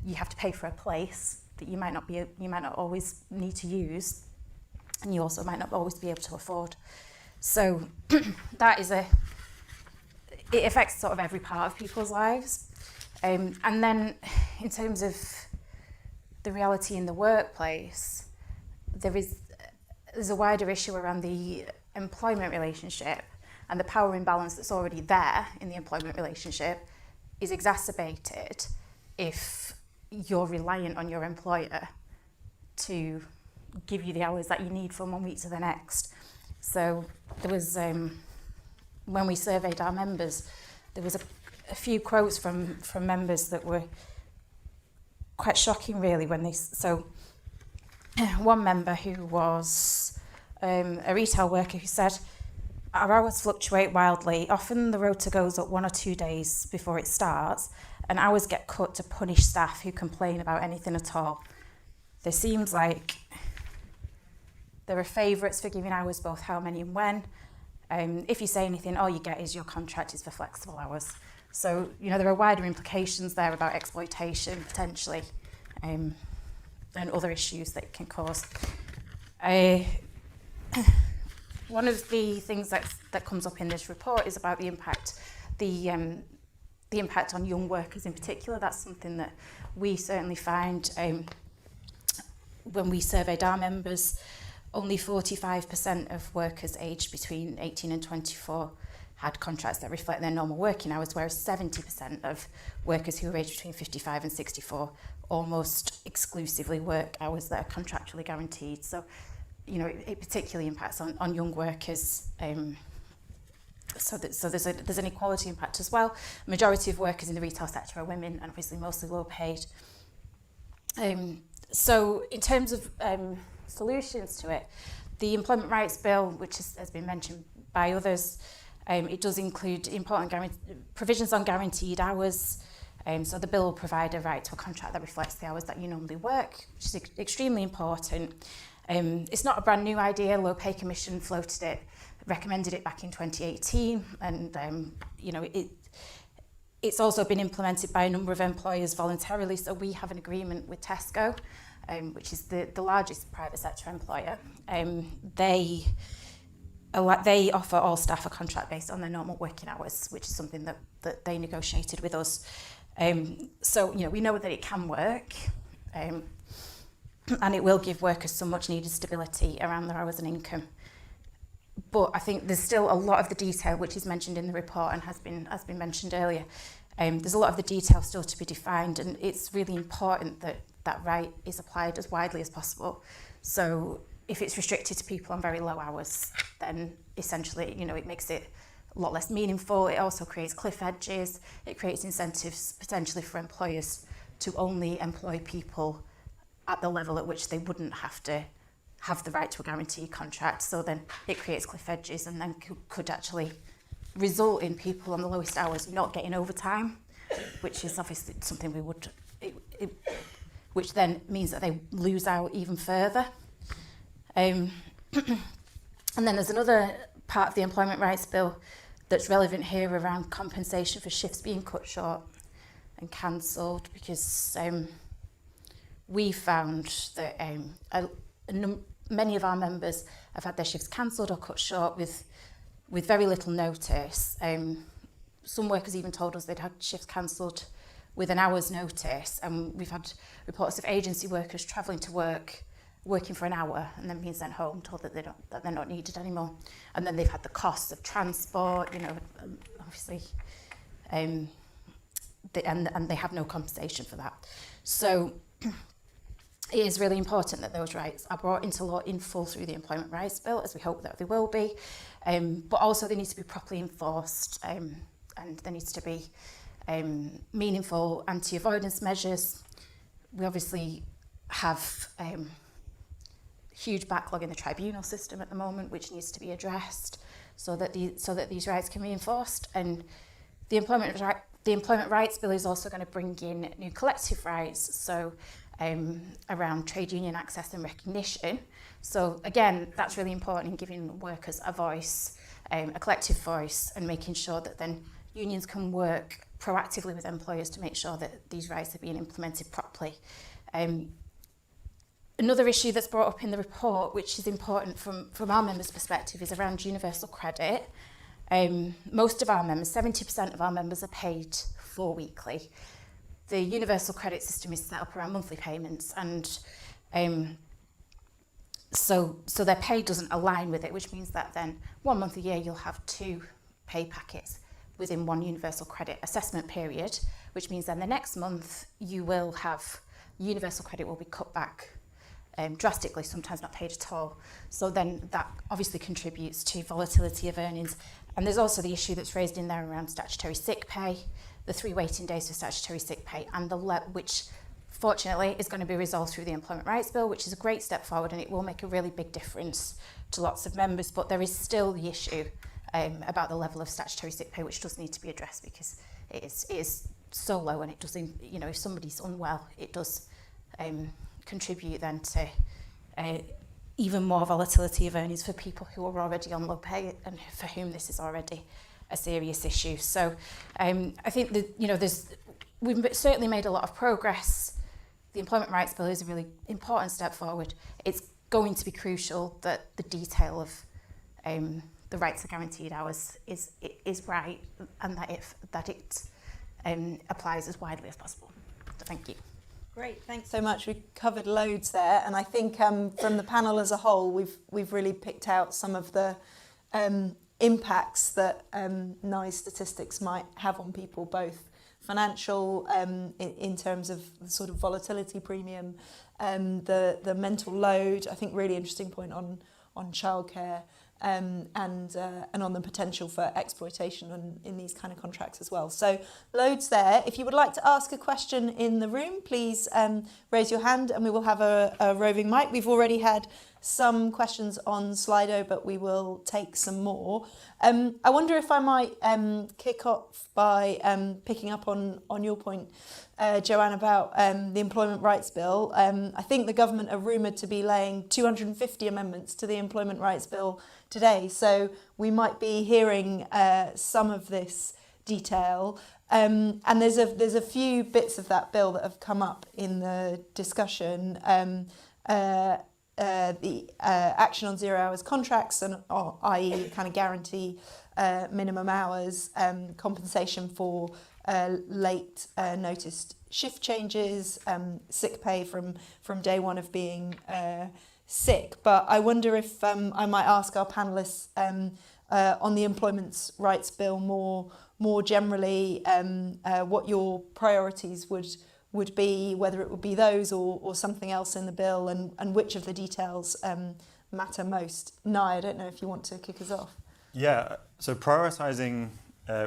you have to pay for a place that you might not always need to use, and you also might not always be able to afford. So it affects sort of every part of people's lives. And then in terms of the reality in the workplace, there's a wider issue around the employment relationship, and the power imbalance that's already there in the employment relationship is exacerbated if you're reliant on your employer to give you the hours that you need from one week to the next. So there was, when we surveyed our members, there was a few quotes from members that were quite shocking, really. So one member who was a retail worker who said, "Our hours fluctuate wildly. Often the rota goes up 1 or 2 days before it starts, and hours get cut to punish staff who complain about anything at all. There seems like there are favourites for giving hours, both how many and when. If you say anything, all you get is your contract is for flexible hours." So, there are wider implications there about exploitation, potentially, and other issues that it can cause. One of the things that comes up in this report is about the impact on young workers in particular. That's something that we certainly find when we surveyed our members. Only 45% of workers aged between 18 and 24 had contracts that reflect their normal working hours, whereas 70% of workers who are aged between 55 and 64 almost exclusively work hours that are contractually guaranteed. So, it particularly impacts on young workers. So there's an equality impact as well. Majority of workers in the retail sector are women, and obviously mostly low paid. So in terms of solutions to it, the Employment Rights Bill, which has been mentioned by others, it does include important provisions on guaranteed hours. So the bill will provide a right to a contract that reflects the hours that you normally work, which is extremely important. It's not a brand new idea. Low Pay Commission floated it, recommended it back in 2018, and it's also been implemented by a number of employers voluntarily. So we have an agreement with Tesco, which is the largest private sector employer. They offer all staff a contract based on their normal working hours, which is something that they negotiated with us. So we know that it can work, and it will give workers some much needed stability around their hours and income. But I think there's still a lot of the detail which is mentioned in the report and has been mentioned earlier. There's a lot of the detail still to be defined, and it's really important that that right is applied as widely as possible. So if it's restricted to people on very low hours, then essentially, it makes it a lot less meaningful. It also creates cliff edges. It creates incentives potentially for employers to only employ people at the level at which they wouldn't have to have the right to a guaranteed contract. So then it creates cliff edges, and then could actually result in people on the lowest hours not getting overtime, which is obviously something we would, which then means that they lose out even further. And then there's another part of the Employment Rights Bill that's relevant here around compensation for shifts being cut short and cancelled, because we found that many of our members have had their shifts cancelled or cut short with very little notice. Some workers even told us they'd had shifts cancelled with an hour's notice, and we've had reports of agency workers travelling to work, working for an hour, and then being sent home told that they're not needed anymore. And then they've had the costs of transport, obviously, and they have no compensation for that. So it is really important that those rights are brought into law in full through the Employment Rights Bill, as we hope that they will be. But also they need to be properly enforced, and there needs to be meaningful anti-avoidance measures. We obviously have huge backlog in the tribunal system at the moment, which needs to be addressed so that these rights can be enforced. And the Employment Rights Bill is also going to bring in new collective rights, so around trade union access and recognition. So again, that's really important in giving workers a voice, a collective voice, and making sure that then unions can work proactively with employers to make sure that these rights are being implemented properly. Another issue that's brought up in the report, which is important from our members' perspective, is around universal credit. Most of our members, 70% of our members, are paid 4 weekly. The universal credit system is set up around monthly payments, and so their pay doesn't align with it, which means that then 1 month a year you'll have 2 pay packets within one universal credit assessment period, which means then the next month you will have universal credit will be cut back drastically, sometimes not paid at all. So then that obviously contributes to volatility of earnings. And there's also the issue that's raised in there around statutory sick pay, the 3 waiting days for statutory sick pay, and which fortunately is going to be resolved through the Employment Rights Bill, which is a great step forward, and it will make a really big difference to lots of members. But there is still the issue about the level of statutory sick pay, which does need to be addressed, because it is so low, and it does, if somebody's unwell, it does contribute then to even more volatility of earnings for people who are already on low pay and for whom this is already a serious issue. So I think that we've certainly made a lot of progress. The Employment Rights Bill is a really important step forward. It's going to be crucial that the detail of the rights to guaranteed hours is right, and that it applies as widely as possible. So thank you. Great, thanks so much. We've covered loads there, and I think from the panel as a whole, we've really picked out some of the impacts that NICE statistics might have on people, both financial in terms of the sort of volatility premium, the mental load. I think really interesting point on childcare. And on the potential for exploitation in these kind of contracts as well. So loads there. If you would like to ask a question in the room, please raise your hand and we will have a roving mic. We've already had some questions on Slido, but we will take some more. I wonder if I might kick off by picking up on your point, Joanne, about the Employment Rights Bill. I think the government are rumoured to be laying 250 amendments to the Employment Rights Bill today, so we might be hearing some of this detail. And there's a few bits of that bill that have come up in the discussion. The action on 0 hours contracts, and i.e. kind of guarantee minimum hours, compensation for late noticed shift changes, sick pay from day one of being sick. But I wonder if I might ask our panellists on the Employment Rights Bill more generally, what your priorities would be, whether it would be those or something else in the bill, and which of the details matter most. Nye, I don't know if you want to kick us off. Yeah, so prioritising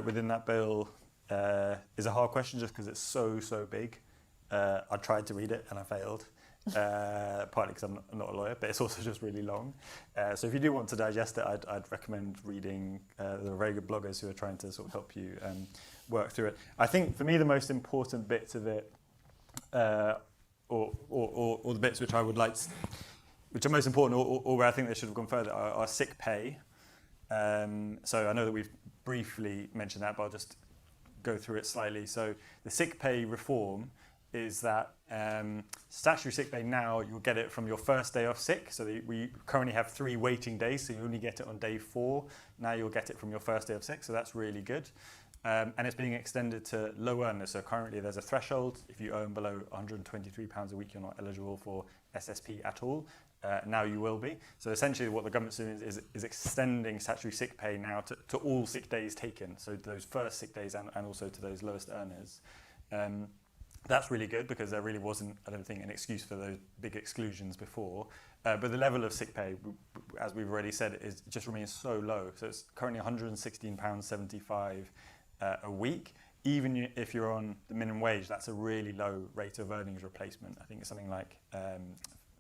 within that bill is a hard question just because it's so big. I tried to read it and I failed, partly because I'm not a lawyer, but it's also just really long. So if you do want to digest it, I'd recommend reading the very good bloggers who are trying to sort of help you work through it. I think for me the most important bits of it, or the bits which I would like to, which are most important, or where I think they should have gone further, are sick pay. So I know that we've briefly mentioned that, but I'll just go through it slightly. So the sick pay reform is that statutory sick pay now, you'll get it from your first day off sick. So we currently have 3 waiting days, so you only get it on day 4. Now you'll get it from your first day of sick, so that's really good. And it's being extended to low earners. So currently there's a threshold. If you earn below £123 a week, you're not eligible for SSP at all. Now you will be. So essentially what the government's doing is extending statutory sick pay now to all sick days taken. So those first sick days and also to those lowest earners. That's really good because there really wasn't, I don't think, an excuse for those big exclusions before. But the level of sick pay, as we've already said, just remains so low. So it's currently £116.75 a week. Even if you're on the minimum wage, that's a really low rate of earnings replacement. I think it's something like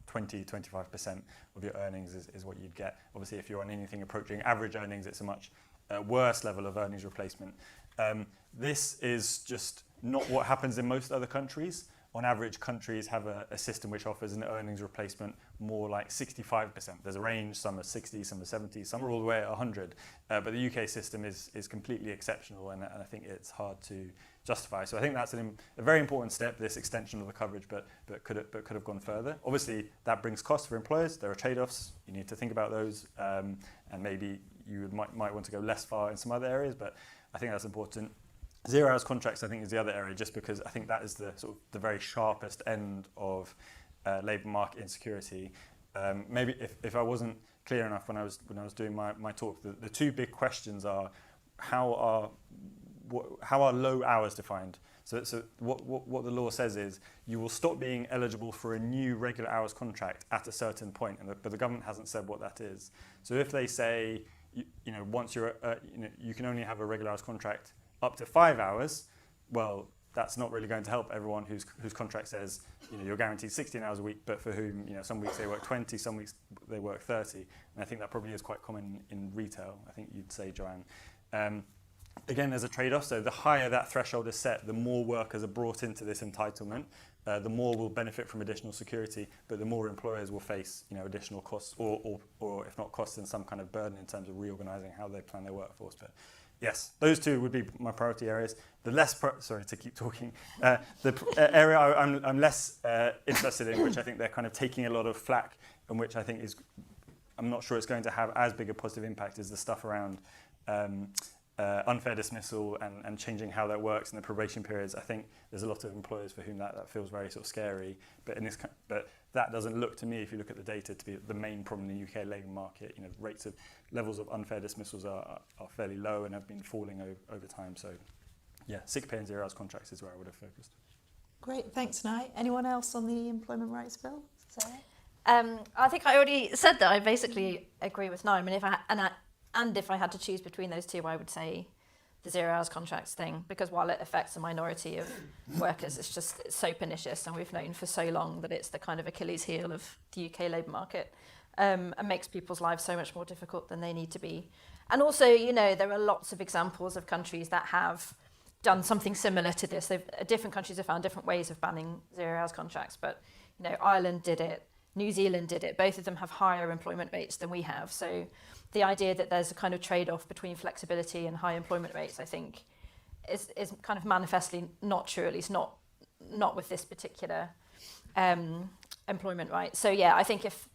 20-25% of your earnings is what you'd get. Obviously, if you're on anything approaching average earnings, it's a much worse level of earnings replacement. This is just not what happens in most other countries. on average, countries have a system which offers an earnings replacement more like 65%. There's a range, some are 60, some are 70, some are all the way at 100. But the UK system is completely exceptional, and I think it's hard to justify. So I think that's a very important step, this extension of the coverage, but could have gone further. Obviously, that brings costs for employers. There are trade-offs. You need to think about those, and maybe you might want to go less far in some other areas, but I think that's important. 0 hours contracts, I think, is the other area, just because I think that is the sort of the very sharpest end of labour market insecurity. Maybe if I wasn't clear enough when I was doing my talk, the two big questions are how are low hours defined? So what the law says is you will stop being eligible for a new regular hours contract at a certain point, but the government hasn't said what that is. So if they say once you're you can only have a regular hours contract up to 5 hours, well, that's not really going to help everyone whose contract says you're guaranteed 16 hours a week, but for whom some weeks they work 20, some weeks they work 30, and I think that probably is quite common in retail. I think you'd say, Joanne. Again, there's a trade-off. So the higher that threshold is set, the more workers are brought into this entitlement, the more will benefit from additional security, but the more employers will face additional costs, or if not costs, then some kind of burden in terms of reorganising how they plan their workforce. But yes, those two would be my priority areas. The less, sorry to keep talking, area I'm less interested in, which I think they're kind of taking a lot of flack, and which I think I'm not sure it's going to have as big a positive impact, is the stuff around unfair dismissal and changing how that works in the probation periods. I think there's a lot of employers for whom that feels very sort of scary, but that doesn't look to me, if you look at the data, to be the main problem in the UK labour market. Levels of unfair dismissals are fairly low and have been falling over time. So yeah, sick pay and 0 hours contracts is where I would have focused. Great, thanks, Nye. Anyone else on the employment rights bill? Sarah? I think I already said that I basically agree with Nye. I mean, if I had to choose between those two, I would say the 0 hours contracts thing, because while it affects a minority of workers, it's so pernicious, and we've known for so long that it's the kind of Achilles heel of the UK labour market, and makes people's lives so much more difficult than they need to be. And also, there are lots of examples of countries that have done something similar to this. Different countries have found different ways of banning 0 hours contracts, but Ireland did it, New Zealand did it. Both of them have higher employment rates than we have. So the idea that there's a kind of trade-off between flexibility and high employment rates, I think, is kind of manifestly not true, at least not with this particular employment right. So yeah, I think if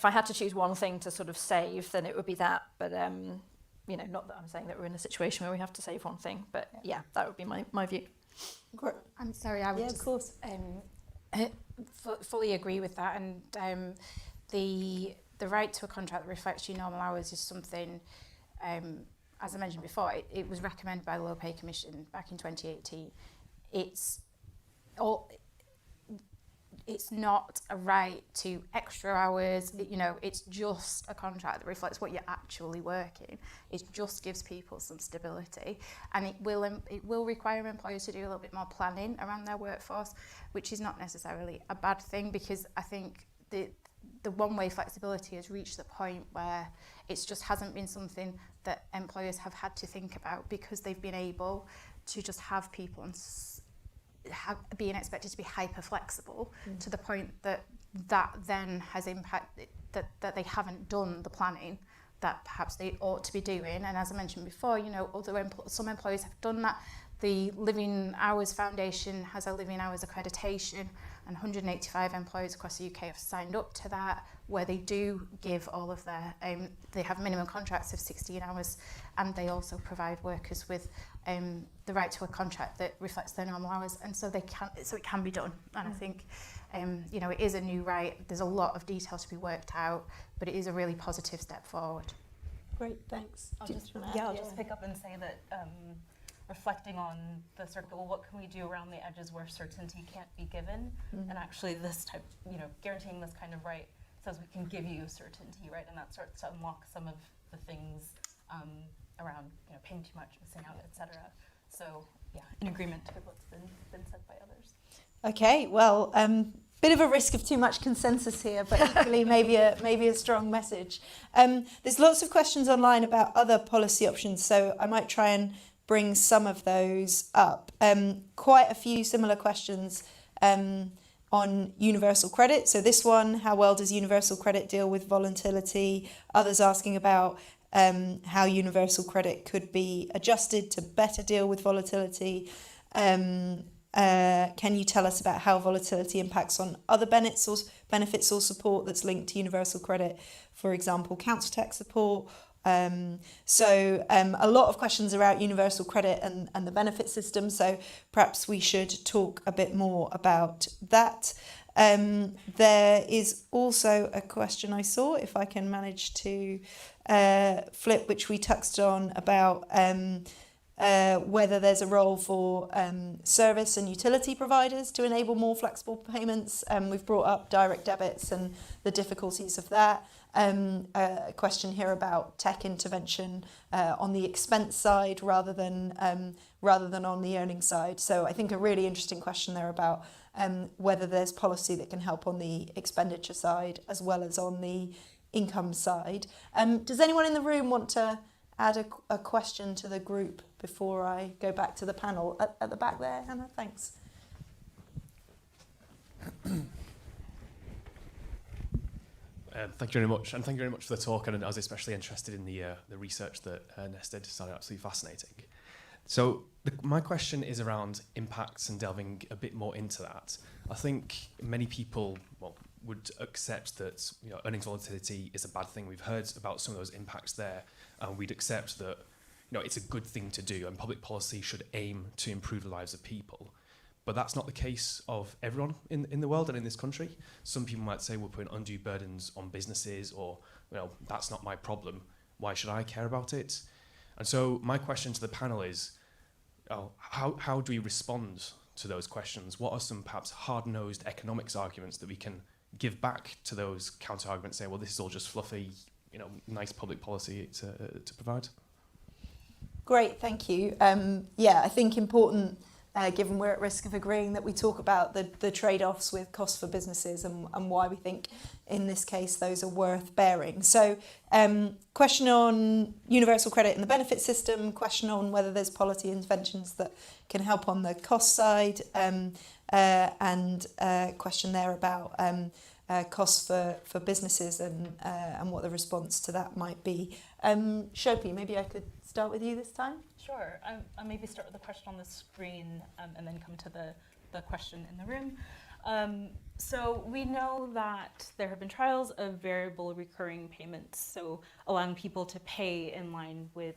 I had to choose one thing to sort of save, then it would be that. But not that I'm saying that we're in a situation where we have to save one thing, but yeah, that would be my view. Great. I'm sorry, I would of course. Fully agree with that, and the right to a contract that reflects your normal hours is something, as I mentioned before, it was recommended by the Low Pay Commission back in 2018. It's not a right to extra hours. It's just a contract that reflects what you're actually working. It just gives people some stability, and it will require employers to do a little bit more planning around their workforce, which is not necessarily a bad thing, because I think the one-way flexibility has reached the point where it just hasn't been something that employers have had to think about, because they've been able to just have people being expected to be hyper flexible to the point that then has impacted that they haven't done the planning that perhaps they ought to be doing. And as I mentioned before, some employers have done that. The Living Hours Foundation has a Living Hours accreditation, and 185 employers across the UK have signed up to that, where they do give all of their, they have minimum contracts of 16 hours, and they also provide workers with the right to a contract that reflects their normal hours, and so it can be done. And I think, it is a new right. There's a lot of detail to be worked out, but it is a really positive step forward. Great, thanks. I'll just pick up and say that reflecting on the circle, what can we do around the edges where certainty can't be given? And actually this type, guaranteeing this kind of right says we can give you certainty, right? And that starts to unlock some of the things around, paying too much, missing out, etc. So yeah, in agreement with what's been said by others. Okay, well, bit of a risk of too much consensus here, but equally maybe a strong message. There's lots of questions online about other policy options, so I might try and bring some of those up. Quite a few similar questions on universal credit. So this one, how well does universal credit deal with volatility? Others asking about how universal credit could be adjusted to better deal with volatility. Can you tell us about how volatility impacts on other benefits or support that's linked to universal credit? For example, council tax support. So a lot of questions about universal credit and the benefit system. So perhaps we should talk a bit more about that. There is also a question I saw, if I can manage to flip, which we touched on about whether there's a role for service and utility providers to enable more flexible payments. We've brought up direct debits and the difficulties of that. A question here about tech intervention on the expense side rather than on the earning side. So I think a really interesting question there about whether there's policy that can help on the expenditure side as well as on the income side. Does anyone in the room want to add a question to the group before I go back to the panel? At the back there, Hannah, thanks. Thank you very much, and thank you very much for the talk. And I was especially interested in the research that Nest did. Sounded absolutely fascinating. So my question is around impacts and delving a bit more into that. I think many people would accept that earnings volatility is a bad thing. We've heard about some of those impacts there, and we'd accept that it's a good thing to do, and public policy should aim to improve the lives of people. But that's not the case of everyone in the world and in this country. Some people might say we're putting undue burdens on businesses, or that's not my problem. Why should I care about it? And so my question to the panel is, how do we respond to those questions? What are some perhaps hard-nosed economics arguments that we can give back to those counter-arguments, saying, well, this is all just fluffy, nice public policy to provide? Great, thank you. I think important, given we're at risk of agreeing, that we talk about the trade-offs with costs for businesses and why we think in this case those are worth bearing. So question on universal credit and the benefit system, question on whether there's policy interventions that can help on the cost side, and question there about costs for businesses and what the response to that might be. Shopi, maybe I could start with you this time. Sure. I'll maybe start with the question on the screen and then come to the question in the room. So we know that there have been trials of variable recurring payments, so allowing people to pay in line with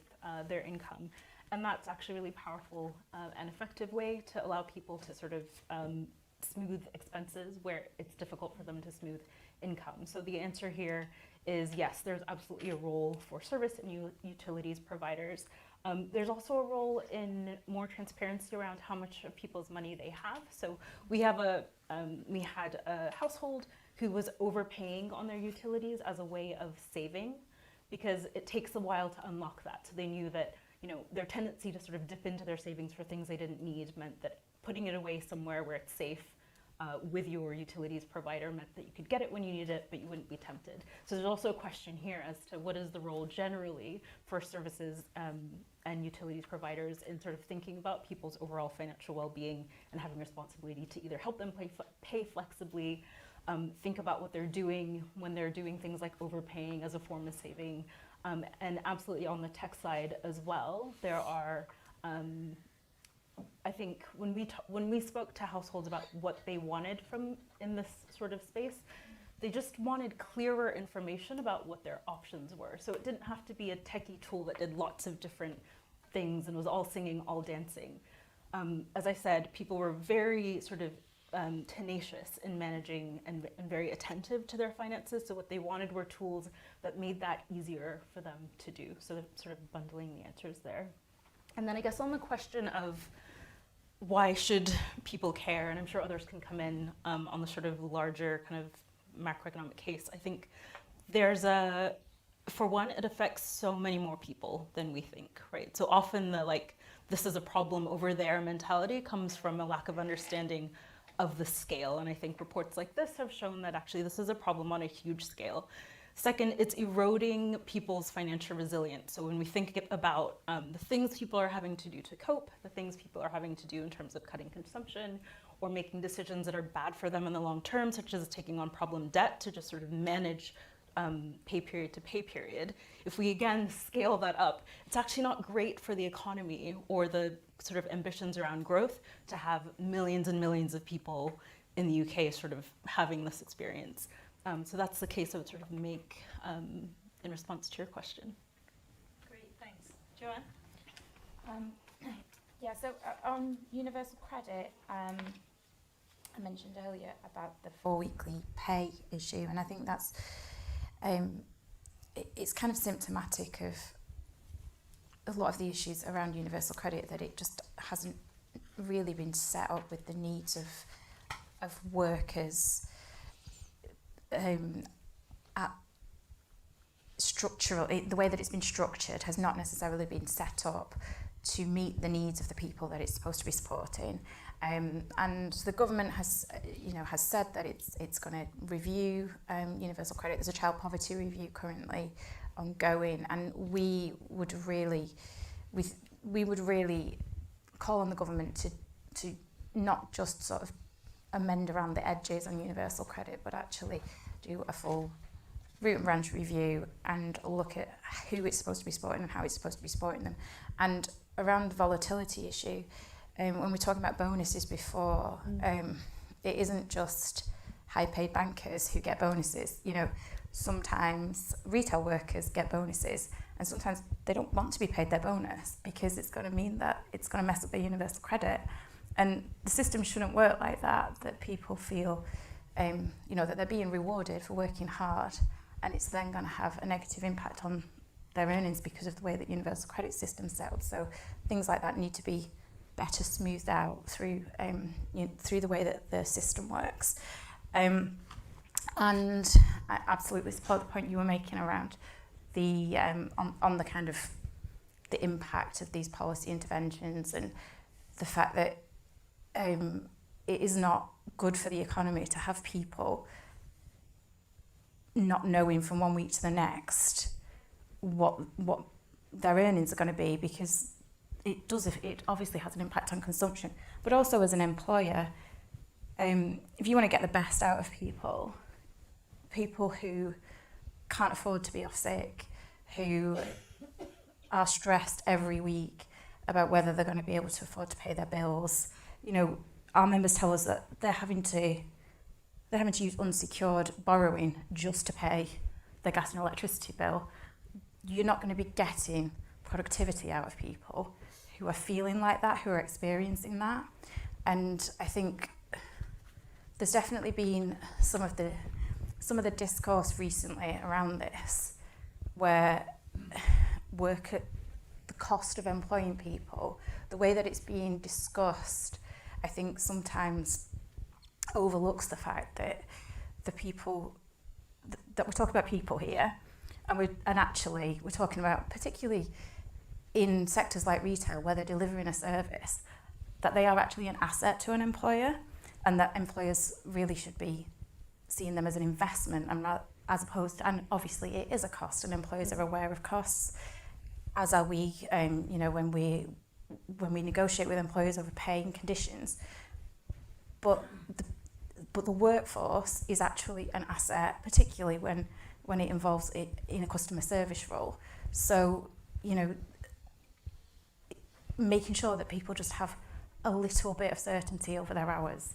their income. And that's actually a really powerful and effective way to allow people to sort of smooth expenses where it's difficult for them to smooth income. So the answer here is yes, there's absolutely a role for service and utilities providers. There's also a role in more transparency around how much of people's money they have. So we had a household who was overpaying on their utilities as a way of saving, because it takes a while to unlock that. So they knew that their tendency to sort of dip into their savings for things they didn't need meant that putting it away somewhere where it's safe with your utilities provider meant that you could get it when you need it, but you wouldn't be tempted. So there's also a question here as to what is the role generally for services and utilities providers in sort of thinking about people's overall financial well-being and having responsibility to either help them pay flexibly, think about what they're doing when they're doing things like overpaying as a form of saving, and absolutely on the tech side as well. There are I think when we spoke to households about what they wanted from in this sort of space, they just wanted clearer information about what their options were. So it didn't have to be a techie tool that did lots of different things and was all singing, all dancing. As I said, people were very sort of tenacious in managing and very attentive to their finances. So what they wanted were tools that made that easier for them to do. So they're sort of bundling the answers there. And then I guess on the question of why should people care, and I'm sure others can come in on the sort of larger kind of macroeconomic case, I think there's for one, it affects so many more people than we think, right? So often the this is a problem over there mentality comes from a lack of understanding of the scale. And I think reports like this have shown that actually this is a problem on a huge scale. Second, it's eroding people's financial resilience. So when we think about the things people are having to do to cope, the things people are having to do in terms of cutting consumption or making decisions that are bad for them in the long term, such as taking on problem debt to just sort of manage pay period to pay period. If we again scale that up, it's actually not great for the economy or the sort of ambitions around growth to have millions and millions of people in the UK sort of having this experience. So that's the case I would sort of make in response to your question. Great, thanks. Joanne? Yeah, so on universal credit, I mentioned earlier about the 4 weekly pay issue, and I think that's it's kind of symptomatic of a lot of the issues around universal credit, that it just hasn't really been set up with the needs of workers at structural. The way that it's been structured has not necessarily been set up to meet the needs of the people that it's supposed to be supporting. And the government has said that it's going to review universal credit. There's a child poverty review currently ongoing, and we would really call on the government to not just sort of amend around the edges on universal credit, but actually do a full root and branch review and look at who it's supposed to be supporting and how it's supposed to be supporting them. And around the volatility issue, when we're talking about bonuses before, it isn't just high-paid bankers who get bonuses. You know, sometimes retail workers get bonuses, and sometimes they don't want to be paid their bonus because it's going to mean that it's going to mess up their universal credit. And the system shouldn't work like that people feel, that they're being rewarded for working hard, and it's then going to have a negative impact on their earnings because of the way that universal credit system's set up. So things like that need to be better smoothed out through the way that the system works. And I absolutely support the point you were making around the on the kind of the impact of these policy interventions, and the fact that it is not good for the economy to have people not knowing from 1 week to the next what their earnings are going to be, because it obviously has an impact on consumption. But also as an employer, if you want to get the best out of people who can't afford to be off sick, who are stressed every week about whether they're going to be able to afford to pay their bills, our members tell us that they're having to use unsecured borrowing just to pay their gas and electricity bill. You're not going to be getting productivity out of people who are feeling like that, who are experiencing that. And I think there's definitely been some of the discourse recently around this, where the cost of employing people, the way that it's being discussed, I think sometimes overlooks the fact that the people that we're talking about people here, and actually we're talking about, particularly in sectors like retail where they're delivering a service, that they are actually an asset to an employer, and that employers really should be seeing them as an investment, and as opposed to, and obviously it is a cost, and employers are aware of costs, as are we, when we negotiate with employers over pay and conditions. But the workforce is actually an asset, particularly when it involves it in a customer service role. So, making sure that people just have a little bit of certainty over their hours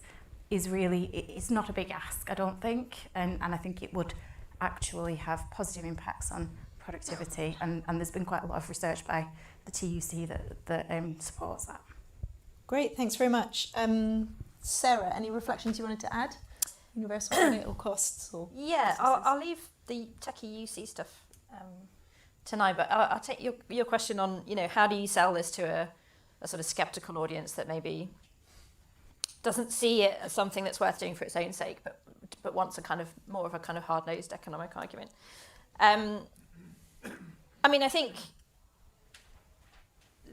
is really, it's not a big ask, I don't think, and I think it would actually have positive impacts on productivity, and there's been quite a lot of research by the TUC that supports that. Great, thanks very much. Sarah, any reflections you wanted to add? Universal credit or costs? Or yeah, I'll leave the techie UC stuff tonight, but I'll take your question on, how do you sell this to a sort of sceptical audience that maybe doesn't see it as something that's worth doing for its own sake, but wants a kind of more of a kind of hard-nosed economic argument. I think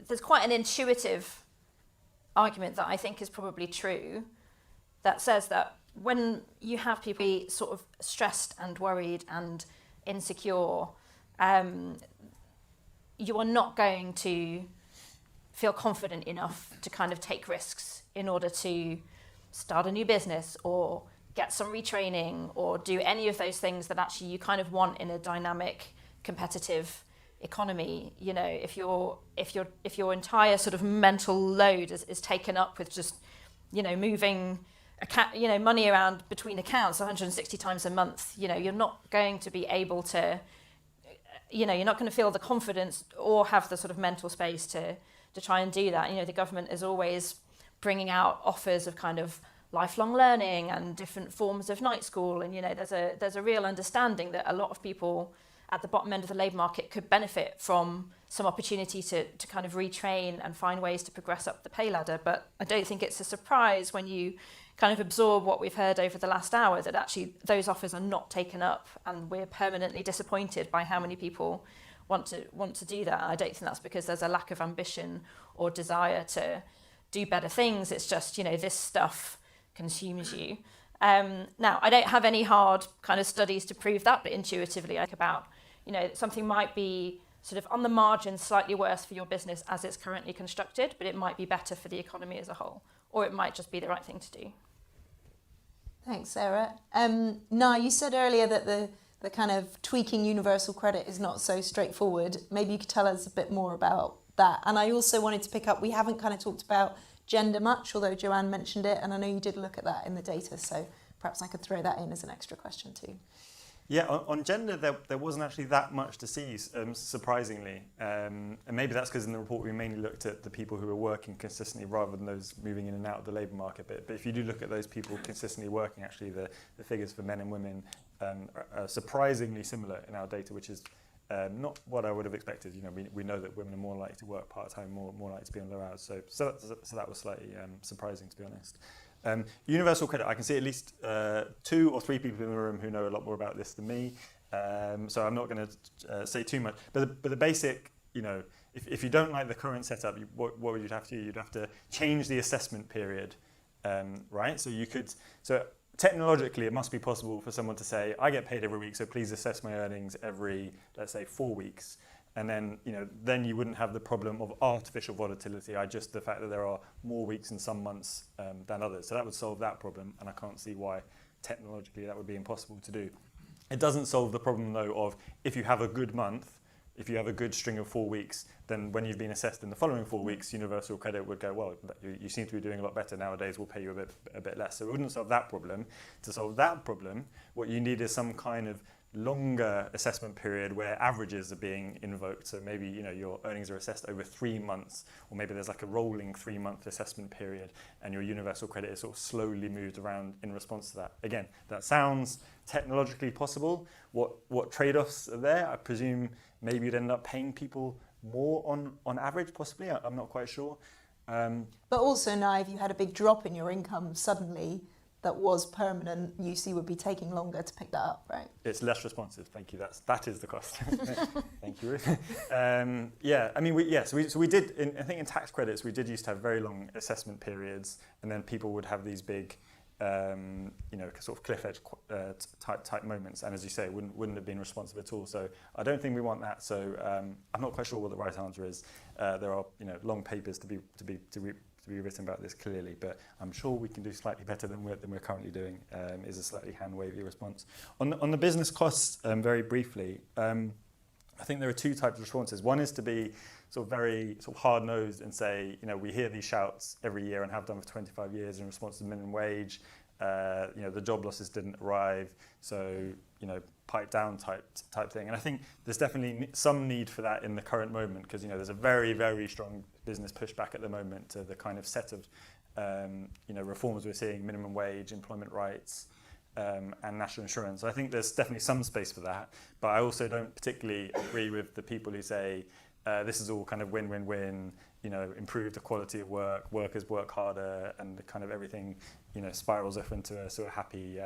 there's quite an intuitive argument that I think is probably true, that says that when you have people be sort of stressed and worried and insecure, you are not going to feel confident enough to kind of take risks in order to start a new business or get some retraining or do any of those things that actually you kind of want in a dynamic, competitive economy. You know, if your entire sort of mental load is taken up with just, you know, moving money around between accounts 160 times a month, you know, you're not going to be able to, you know, you're not going to feel the confidence or have the sort of mental space to try and do that. You know, the government is always bringing out offers of kind of lifelong learning and different forms of night school, and you know, there's a real understanding that a lot of people at the bottom end of the labour market could benefit from some opportunity to kind of retrain and find ways to progress up the pay ladder. But I don't think it's a surprise when you kind of absorb what we've heard over the last hour that actually those offers are not taken up, and we're permanently disappointed by how many people want to do that. I don't think that's because there's a lack of ambition or desire to do better things. It's just, you know, this stuff consumes you. Now, I don't have any hard kind of studies to prove that, but intuitively I think about, you know, something might be sort of on the margin slightly worse for your business as it's currently constructed, but it might be better for the economy as a whole, or it might just be the right thing to do. Thanks, Sarah. Now, you said earlier that the kind of tweaking universal credit is not so straightforward. Maybe you could tell us a bit more about that. And I also wanted to pick up, we haven't kind of talked about gender much, although Joanne mentioned it, and I know you did look at that in the data, so perhaps I could throw that in as an extra question too. Yeah, on gender, there wasn't actually that much to see, surprisingly. And maybe that's because in the report we mainly looked at the people who were working consistently rather than those moving in and out of the labour market. But if you do look at those people consistently working, actually the figures for men and women are surprisingly similar in our data, which is not what I would have expected. You know, we know that women are more likely to work part-time, more likely to be on low hours. So that was slightly surprising, to be honest. Universal credit, I can see at least 2 or 3 people in the room who know a lot more about this than me. So I'm not going to say too much. But the basic, you know, if you don't like the current setup, what would you have to do? You'd have to change the assessment period, right? So technologically, it must be possible for someone to say, I get paid every week, so please assess my earnings every, let's say, 4 weeks. And then, you know, then you wouldn't have the problem of artificial volatility, just the fact that there are more weeks in some months than others. So that would solve that problem, and I can't see why technologically that would be impossible to do. It doesn't solve the problem, though, of if you have a good month, if you have a good string of 4 weeks, then when you've been assessed in the following 4 weeks, universal credit would go, well, you seem to be doing a lot better nowadays, we'll pay you a bit less. So it wouldn't solve that problem. To solve that problem, what you need is some kind of longer assessment period where averages are being invoked. So maybe, you know, your earnings are assessed over 3 months, or maybe there's like a rolling 3-month assessment period, and your universal credit is sort of slowly moved around in response to that. Again, that sounds technologically possible. What trade-offs are there? I presume maybe you'd end up paying people more on average, possibly. I'm not quite sure. But also now, if you had a big drop in your income suddenly, that was permanent, UC would be taking longer to pick that up, right? It's less responsive. Thank you. That is the cost. Thank you, Ruth. Yeah, I mean, so we did. I think in tax credits we did used to have very long assessment periods, and then people would have these big, you know, sort of cliff edge type moments, and as you say, wouldn't have been responsive at all. So I don't think we want that. So I'm not quite sure what the right answer is. There are, you know, long papers to be written about this clearly, but I'm sure we can do slightly better than we're currently doing. Is a slightly hand-wavy response. On the business costs, very briefly, I think there are 2 types of responses. One is to be sort of very sort of hard-nosed and say, you know, we hear these shouts every year and have done for 25 years in response to the minimum wage. You know, the job losses didn't arrive, so, you know, pipe down type thing. And I think there's definitely some need for that in the current moment, because, you know, there's a very, very strong business pushback at the moment to the kind of set of, you know, reforms we're seeing: minimum wage, employment rights, and national insurance. So I think there's definitely some space for that. But I also don't particularly agree with the people who say this is all kind of win-win-win. You know, improve the quality of work, workers work harder, and the kind of everything, you know, spirals off into a sort of happy,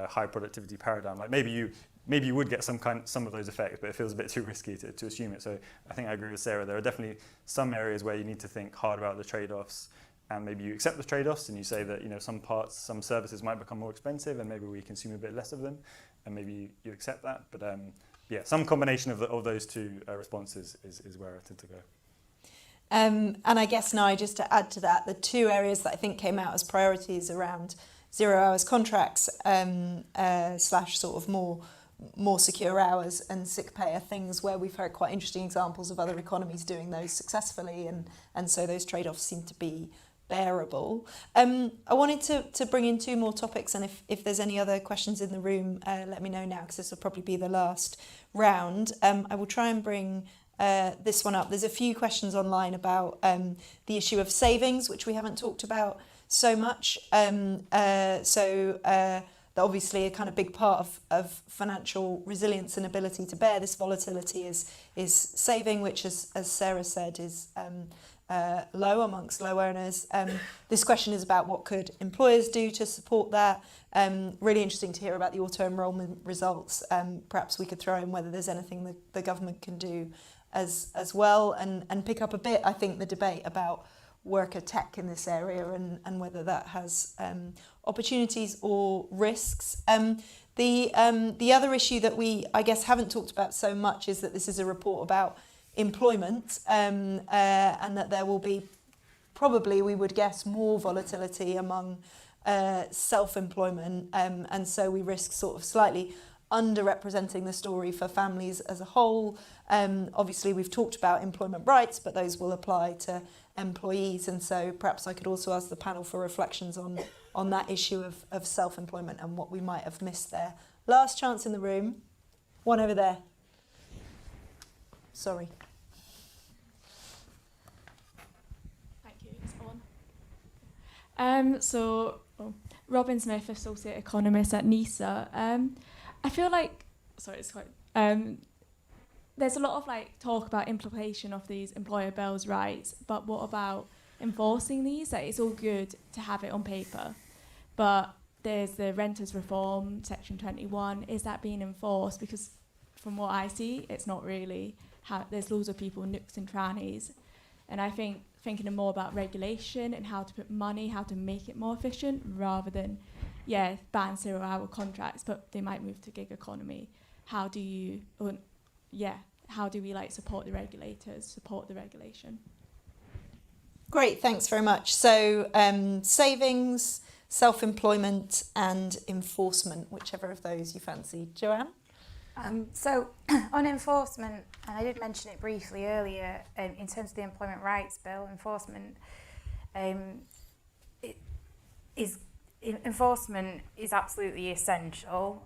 high productivity paradigm. Like maybe you would get some of those effects, but it feels a bit too risky to assume it. So I think I agree with Sarah. There are definitely some areas where you need to think hard about the trade-offs, and maybe you accept the trade-offs and you say that, you know, some services might become more expensive, and maybe we consume a bit less of them, and maybe you accept that. But yeah, some combination of those 2 responses is where I tend to go. And I guess now, just to add to that, the two areas that I think came out as priorities around 0 hours contracts slash sort of more secure hours and sick pay are things where we've heard quite interesting examples of other economies doing those successfully, and so those trade-offs seem to be bearable. I wanted to bring in two more topics, and if there's any other questions in the room, let me know now, because this will probably be the last round. I will try and bring this one up. There's a few questions online about the issue of savings, which we haven't talked about so much. That obviously a kind of big part of financial resilience and ability to bear this volatility is saving, which, as Sarah said, is low amongst low earners. This question is about what could employers do to support that. Really interesting to hear about the auto-enrolment results. Perhaps we could throw in whether there's anything the government can do as well, and pick up a bit, I think, the debate about worker tech in this area and whether that has opportunities or risks. The other issue that we, I guess, haven't talked about so much is that this is a report about employment, and that there will be probably, we would guess, more volatility among self-employment, and so we risk sort of slightly underrepresenting the story for families as a whole. Obviously, we've talked about employment rights, but those will apply to employees, and so perhaps I could also ask the panel for reflections on that issue of self-employment and what we might have missed there. Last chance in the room. One over there. Sorry. Thank you. It's on. Robin Smith, Associate Economist at NISA. I feel like, there's a lot of talk about implementation of these employer bills' rights, but what about enforcing these? It's all good to have it on paper, but there's the renters reform, Section 21. Is that being enforced? Because from what I see, it's not really. There's loads of people, nooks and trannies, and I think thinking more about regulation and how to put money, how to make it more efficient, rather than, ban 0-hour contracts, but they might move to gig economy. How do we support the regulators, support the regulation? Great, thanks very much. So savings, self-employment and enforcement, whichever of those you fancy. Joanne? So on enforcement, and I did mention it briefly earlier, in terms of the Employment Rights Bill, enforcement is absolutely essential,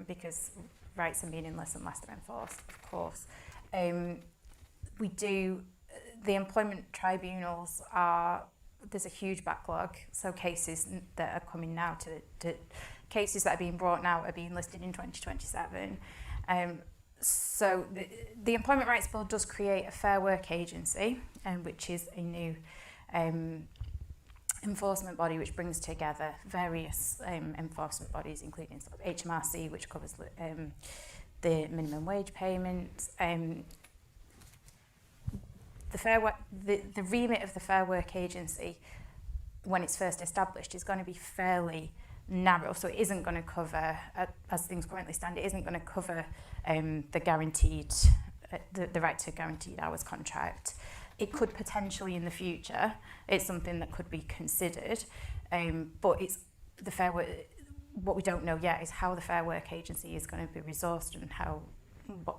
because rights are meaningless unless they're enforced, of course. The employment tribunals there's a huge backlog, so cases that are coming now cases that are being brought now are being listed in 2027. So the Employment Rights Bill does create a Fair Work Agency, which is a new enforcement body which brings together various enforcement bodies, including sort of HMRC, which covers the minimum wage payment. The remit of the Fair Work Agency, when it's first established, is going to be fairly narrow, so it isn't going to cover, as things currently stand, it isn't going to cover the guaranteed, the right to guaranteed hours contract. It could potentially in the future, it's something that could be considered, but it's the Fair Work. What we don't know yet is how the Fair Work Agency is going to be resourced and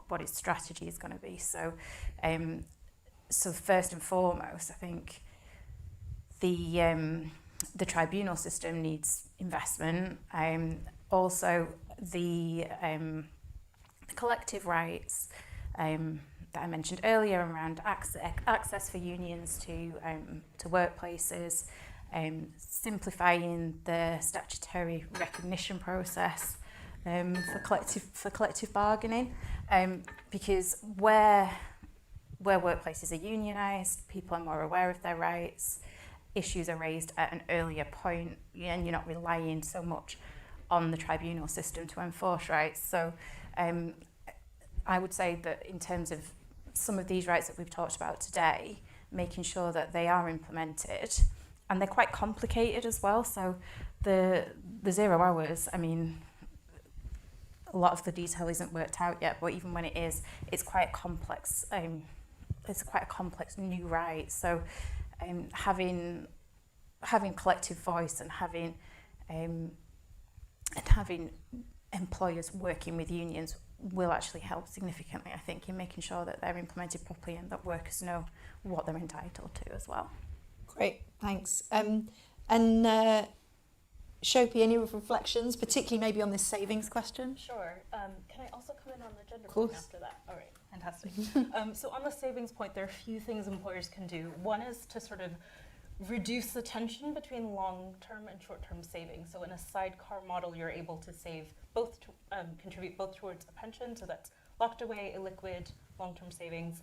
what its strategy is going to be. So, so first and foremost, I think the tribunal system needs investment. Also, the collective rights that I mentioned earlier around access for unions to workplaces, simplifying the statutory recognition process for collective bargaining, because where workplaces are unionised, people are more aware of their rights, issues are raised at an earlier point, and you're not relying so much on the tribunal system to enforce rights. So I would say that in terms of some of these rights that we've talked about today, making sure that they are implemented, and they're quite complicated as well. So the 0 hours, I mean, a lot of the detail isn't worked out yet, but even when it is, it's quite a complex quite a complex new right. So having collective voice and having employers working with unions will actually help significantly, I think, in making sure that they're implemented properly and that workers know what they're entitled to as well. Great, thanks. Shopi, any reflections, particularly maybe on this savings question? Sure. Can I also come in on the gender Of point course. after that? All right, fantastic. So on the savings point, there are a few things employers can do. One is to sort of reduce the tension between long-term and short-term savings. So in a sidecar model, you're able to save both, contribute both towards a pension, so that's locked away, illiquid, long-term savings,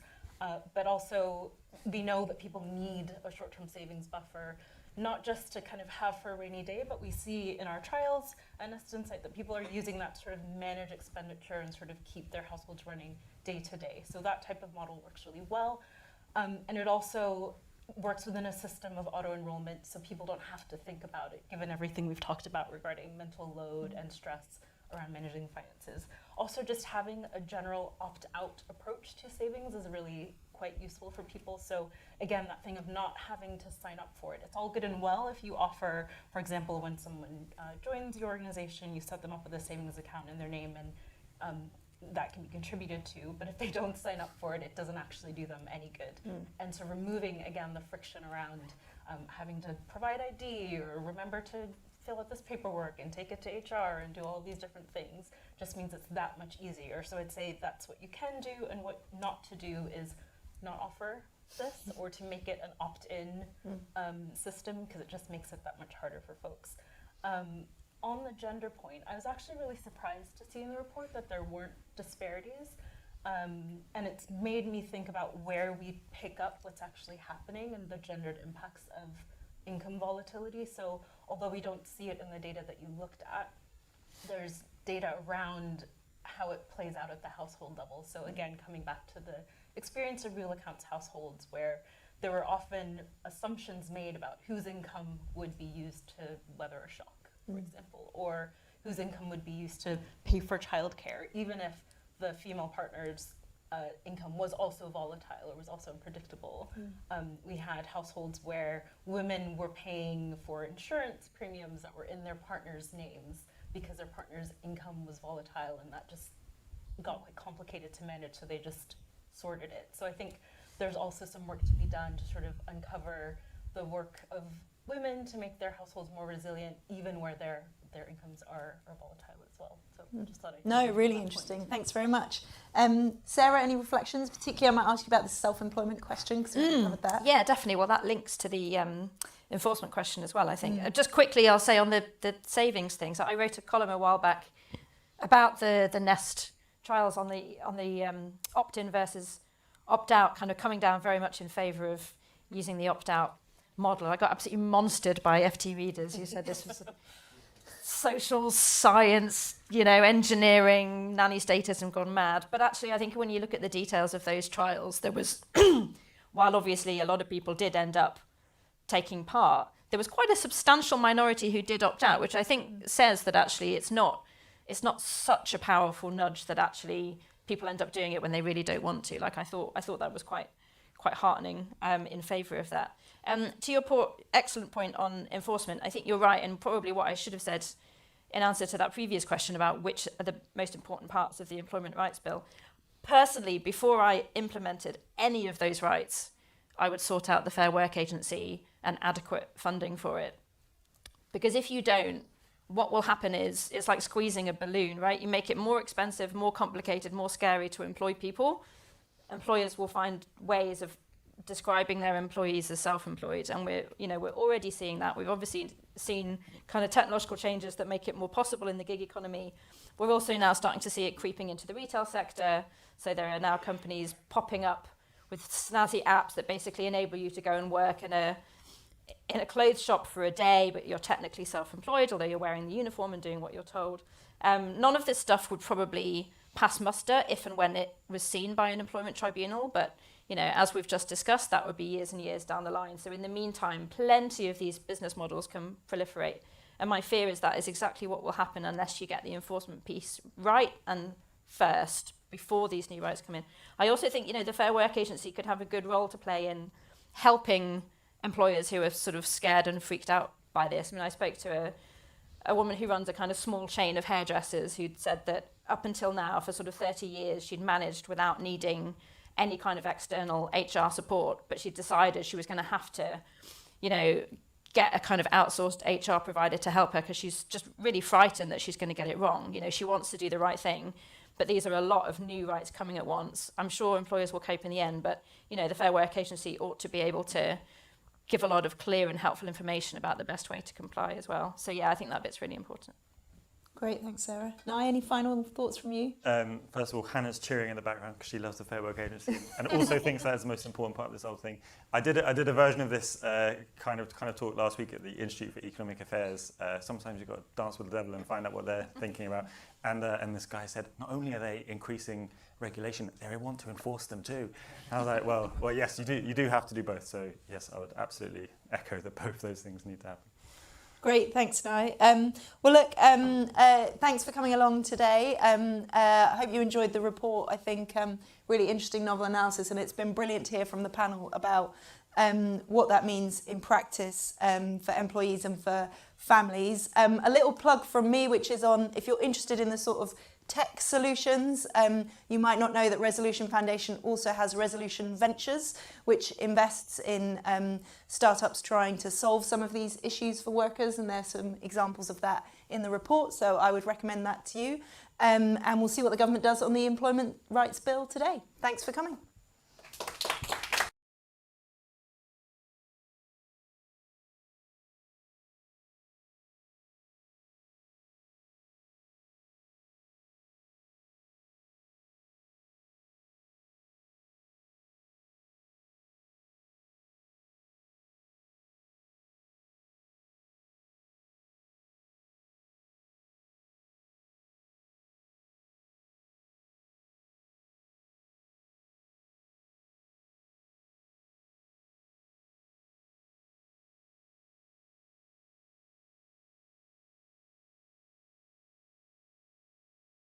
but also we know that people need a short-term savings buffer, not just to kind of have for a rainy day, but we see in our trials at Nest Insight that people are using that to sort of manage expenditure and sort of keep their households running day to day. So that type of model works really well. And it also works within a system of auto-enrollment, so people don't have to think about it, given everything we've talked about regarding mental load and stress around managing finances. Also, just having a general opt-out approach to savings is really quite useful for people. So again, that thing of not having to sign up for it. It's all good and well if you offer, for example, when someone joins your organization, you set them up with a savings account in their name, and that can be contributed to, but if they don't sign up for it, it doesn't actually do them any good. And so removing, again, the friction around having to provide ID or remember to fill out this paperwork and take it to HR and do all of these different things just means it's that much easier. So I'd say that's what you can do, and what not to do is not offer this or to make it an opt-in system, because it just makes it that much harder for folks. On the gender point, I was actually really surprised to see in the report that there weren't disparities. And it's made me think about where we pick up what's actually happening and the gendered impacts of income volatility. So although we don't see it in the data that you looked at, there's data around how it plays out at the household level. So again, coming back to the experience of real accounts households, where there were often assumptions made about whose income would be used to weather a shock, for example, or whose income would be used to pay for childcare, even if the female partner's income was also volatile or was also unpredictable. We had households where women were paying for insurance premiums that were in their partner's names because their partner's income was volatile, and that just got quite complicated to manage, so they just sorted it. So I think there's also some work to be done to sort of uncover the work of women to make their households more resilient, even where their incomes are volatile as well. So just thought I'd No, really interesting. Thanks very much. Sarah, any reflections? Particularly, I might ask you about the self-employment question, because we covered that. Yeah, definitely. Well, that links to the enforcement question as well, I think. Just quickly, I'll say on the savings thing. So I wrote a column a while back about the Nest trials on the opt-in versus opt-out, kind of coming down very much in favour of using the opt-out model. I got absolutely monstered by FT readers who said this was a social science, engineering, nanny statism gone mad. But actually, I think when you look at the details of those trials, there was, while obviously a lot of people did end up taking part, there was quite a substantial minority who did opt out, which I think says that actually it's not such a powerful nudge that actually people end up doing it when they really don't want to. Like I thought that was quite heartening in favour of that. To your excellent point on enforcement, I think you're right, and probably what I should have said in answer to that previous question about which are the most important parts of the Employment Rights Bill. Personally, before I implemented any of those rights, I would sort out the Fair Work Agency and adequate funding for it. Because if you don't, what will happen is it's like squeezing a balloon, right? You make it more expensive, more complicated, more scary to employ people. Employers will find ways of describing their employees as self-employed, and we're already seeing that. We've obviously seen kind of technological changes that make it more possible in the gig economy. We're also now starting to see it creeping into the retail sector. So there are now companies popping up with snazzy apps that basically enable you to go and work in a clothes shop for a day, but you're technically self-employed, although you're wearing the uniform and doing what you're told. None of this stuff would probably pass muster if and when it was seen by an employment tribunal, but as we've just discussed, that would be years and years down the line. So in the meantime, plenty of these business models can proliferate. And my fear is that is exactly what will happen unless you get the enforcement piece right and first before these new rights come in. I also think, you know, the Fair Work Agency could have a good role to play in helping employers who are sort of scared and freaked out by this. I mean, I spoke to a woman who runs a kind of small chain of hairdressers who'd said that up until now, for sort of 30 years, she'd managed without needing any kind of external HR support, but she decided she was going to have to, you know, get a kind of outsourced HR provider to help her because she's just really frightened that she's going to get it wrong. You know, she wants to do the right thing, but these are a lot of new rights coming at once. I'm sure employers will cope in the end, but, you know, the Fair Work Agency ought to be able to give a lot of clear and helpful information about the best way to comply as well. So yeah, I think that bit's really important. Great, thanks, Sarah. Nye, any final thoughts from you? First of all, Hannah's cheering in the background because she loves the Fair Work Agency and also thinks that's the most important part of this whole thing. I did a version of this kind of talk last week at the Institute for Economic Affairs. Sometimes you've got to dance with the devil and find out what they're thinking about. And this guy said, not only are they increasing regulation, they want to enforce them too. And I was like, well, yes, you do have to do both. So yes, I would absolutely echo that both those things need to happen. Great, thanks, Nye. Well, look, thanks for coming along today. I hope you enjoyed the report. I think really interesting novel analysis, and it's been brilliant to hear from the panel about what that means in practice for employees and for families. A little plug from me, which is on, if you're interested in the sort of tech solutions, you might not know that Resolution Foundation also has Resolution Ventures, which invests in startups trying to solve some of these issues for workers, and there's some examples of that in the report, so I would recommend that to you. And we'll see what the government does on the Employment Rights Bill today. Thanks for coming.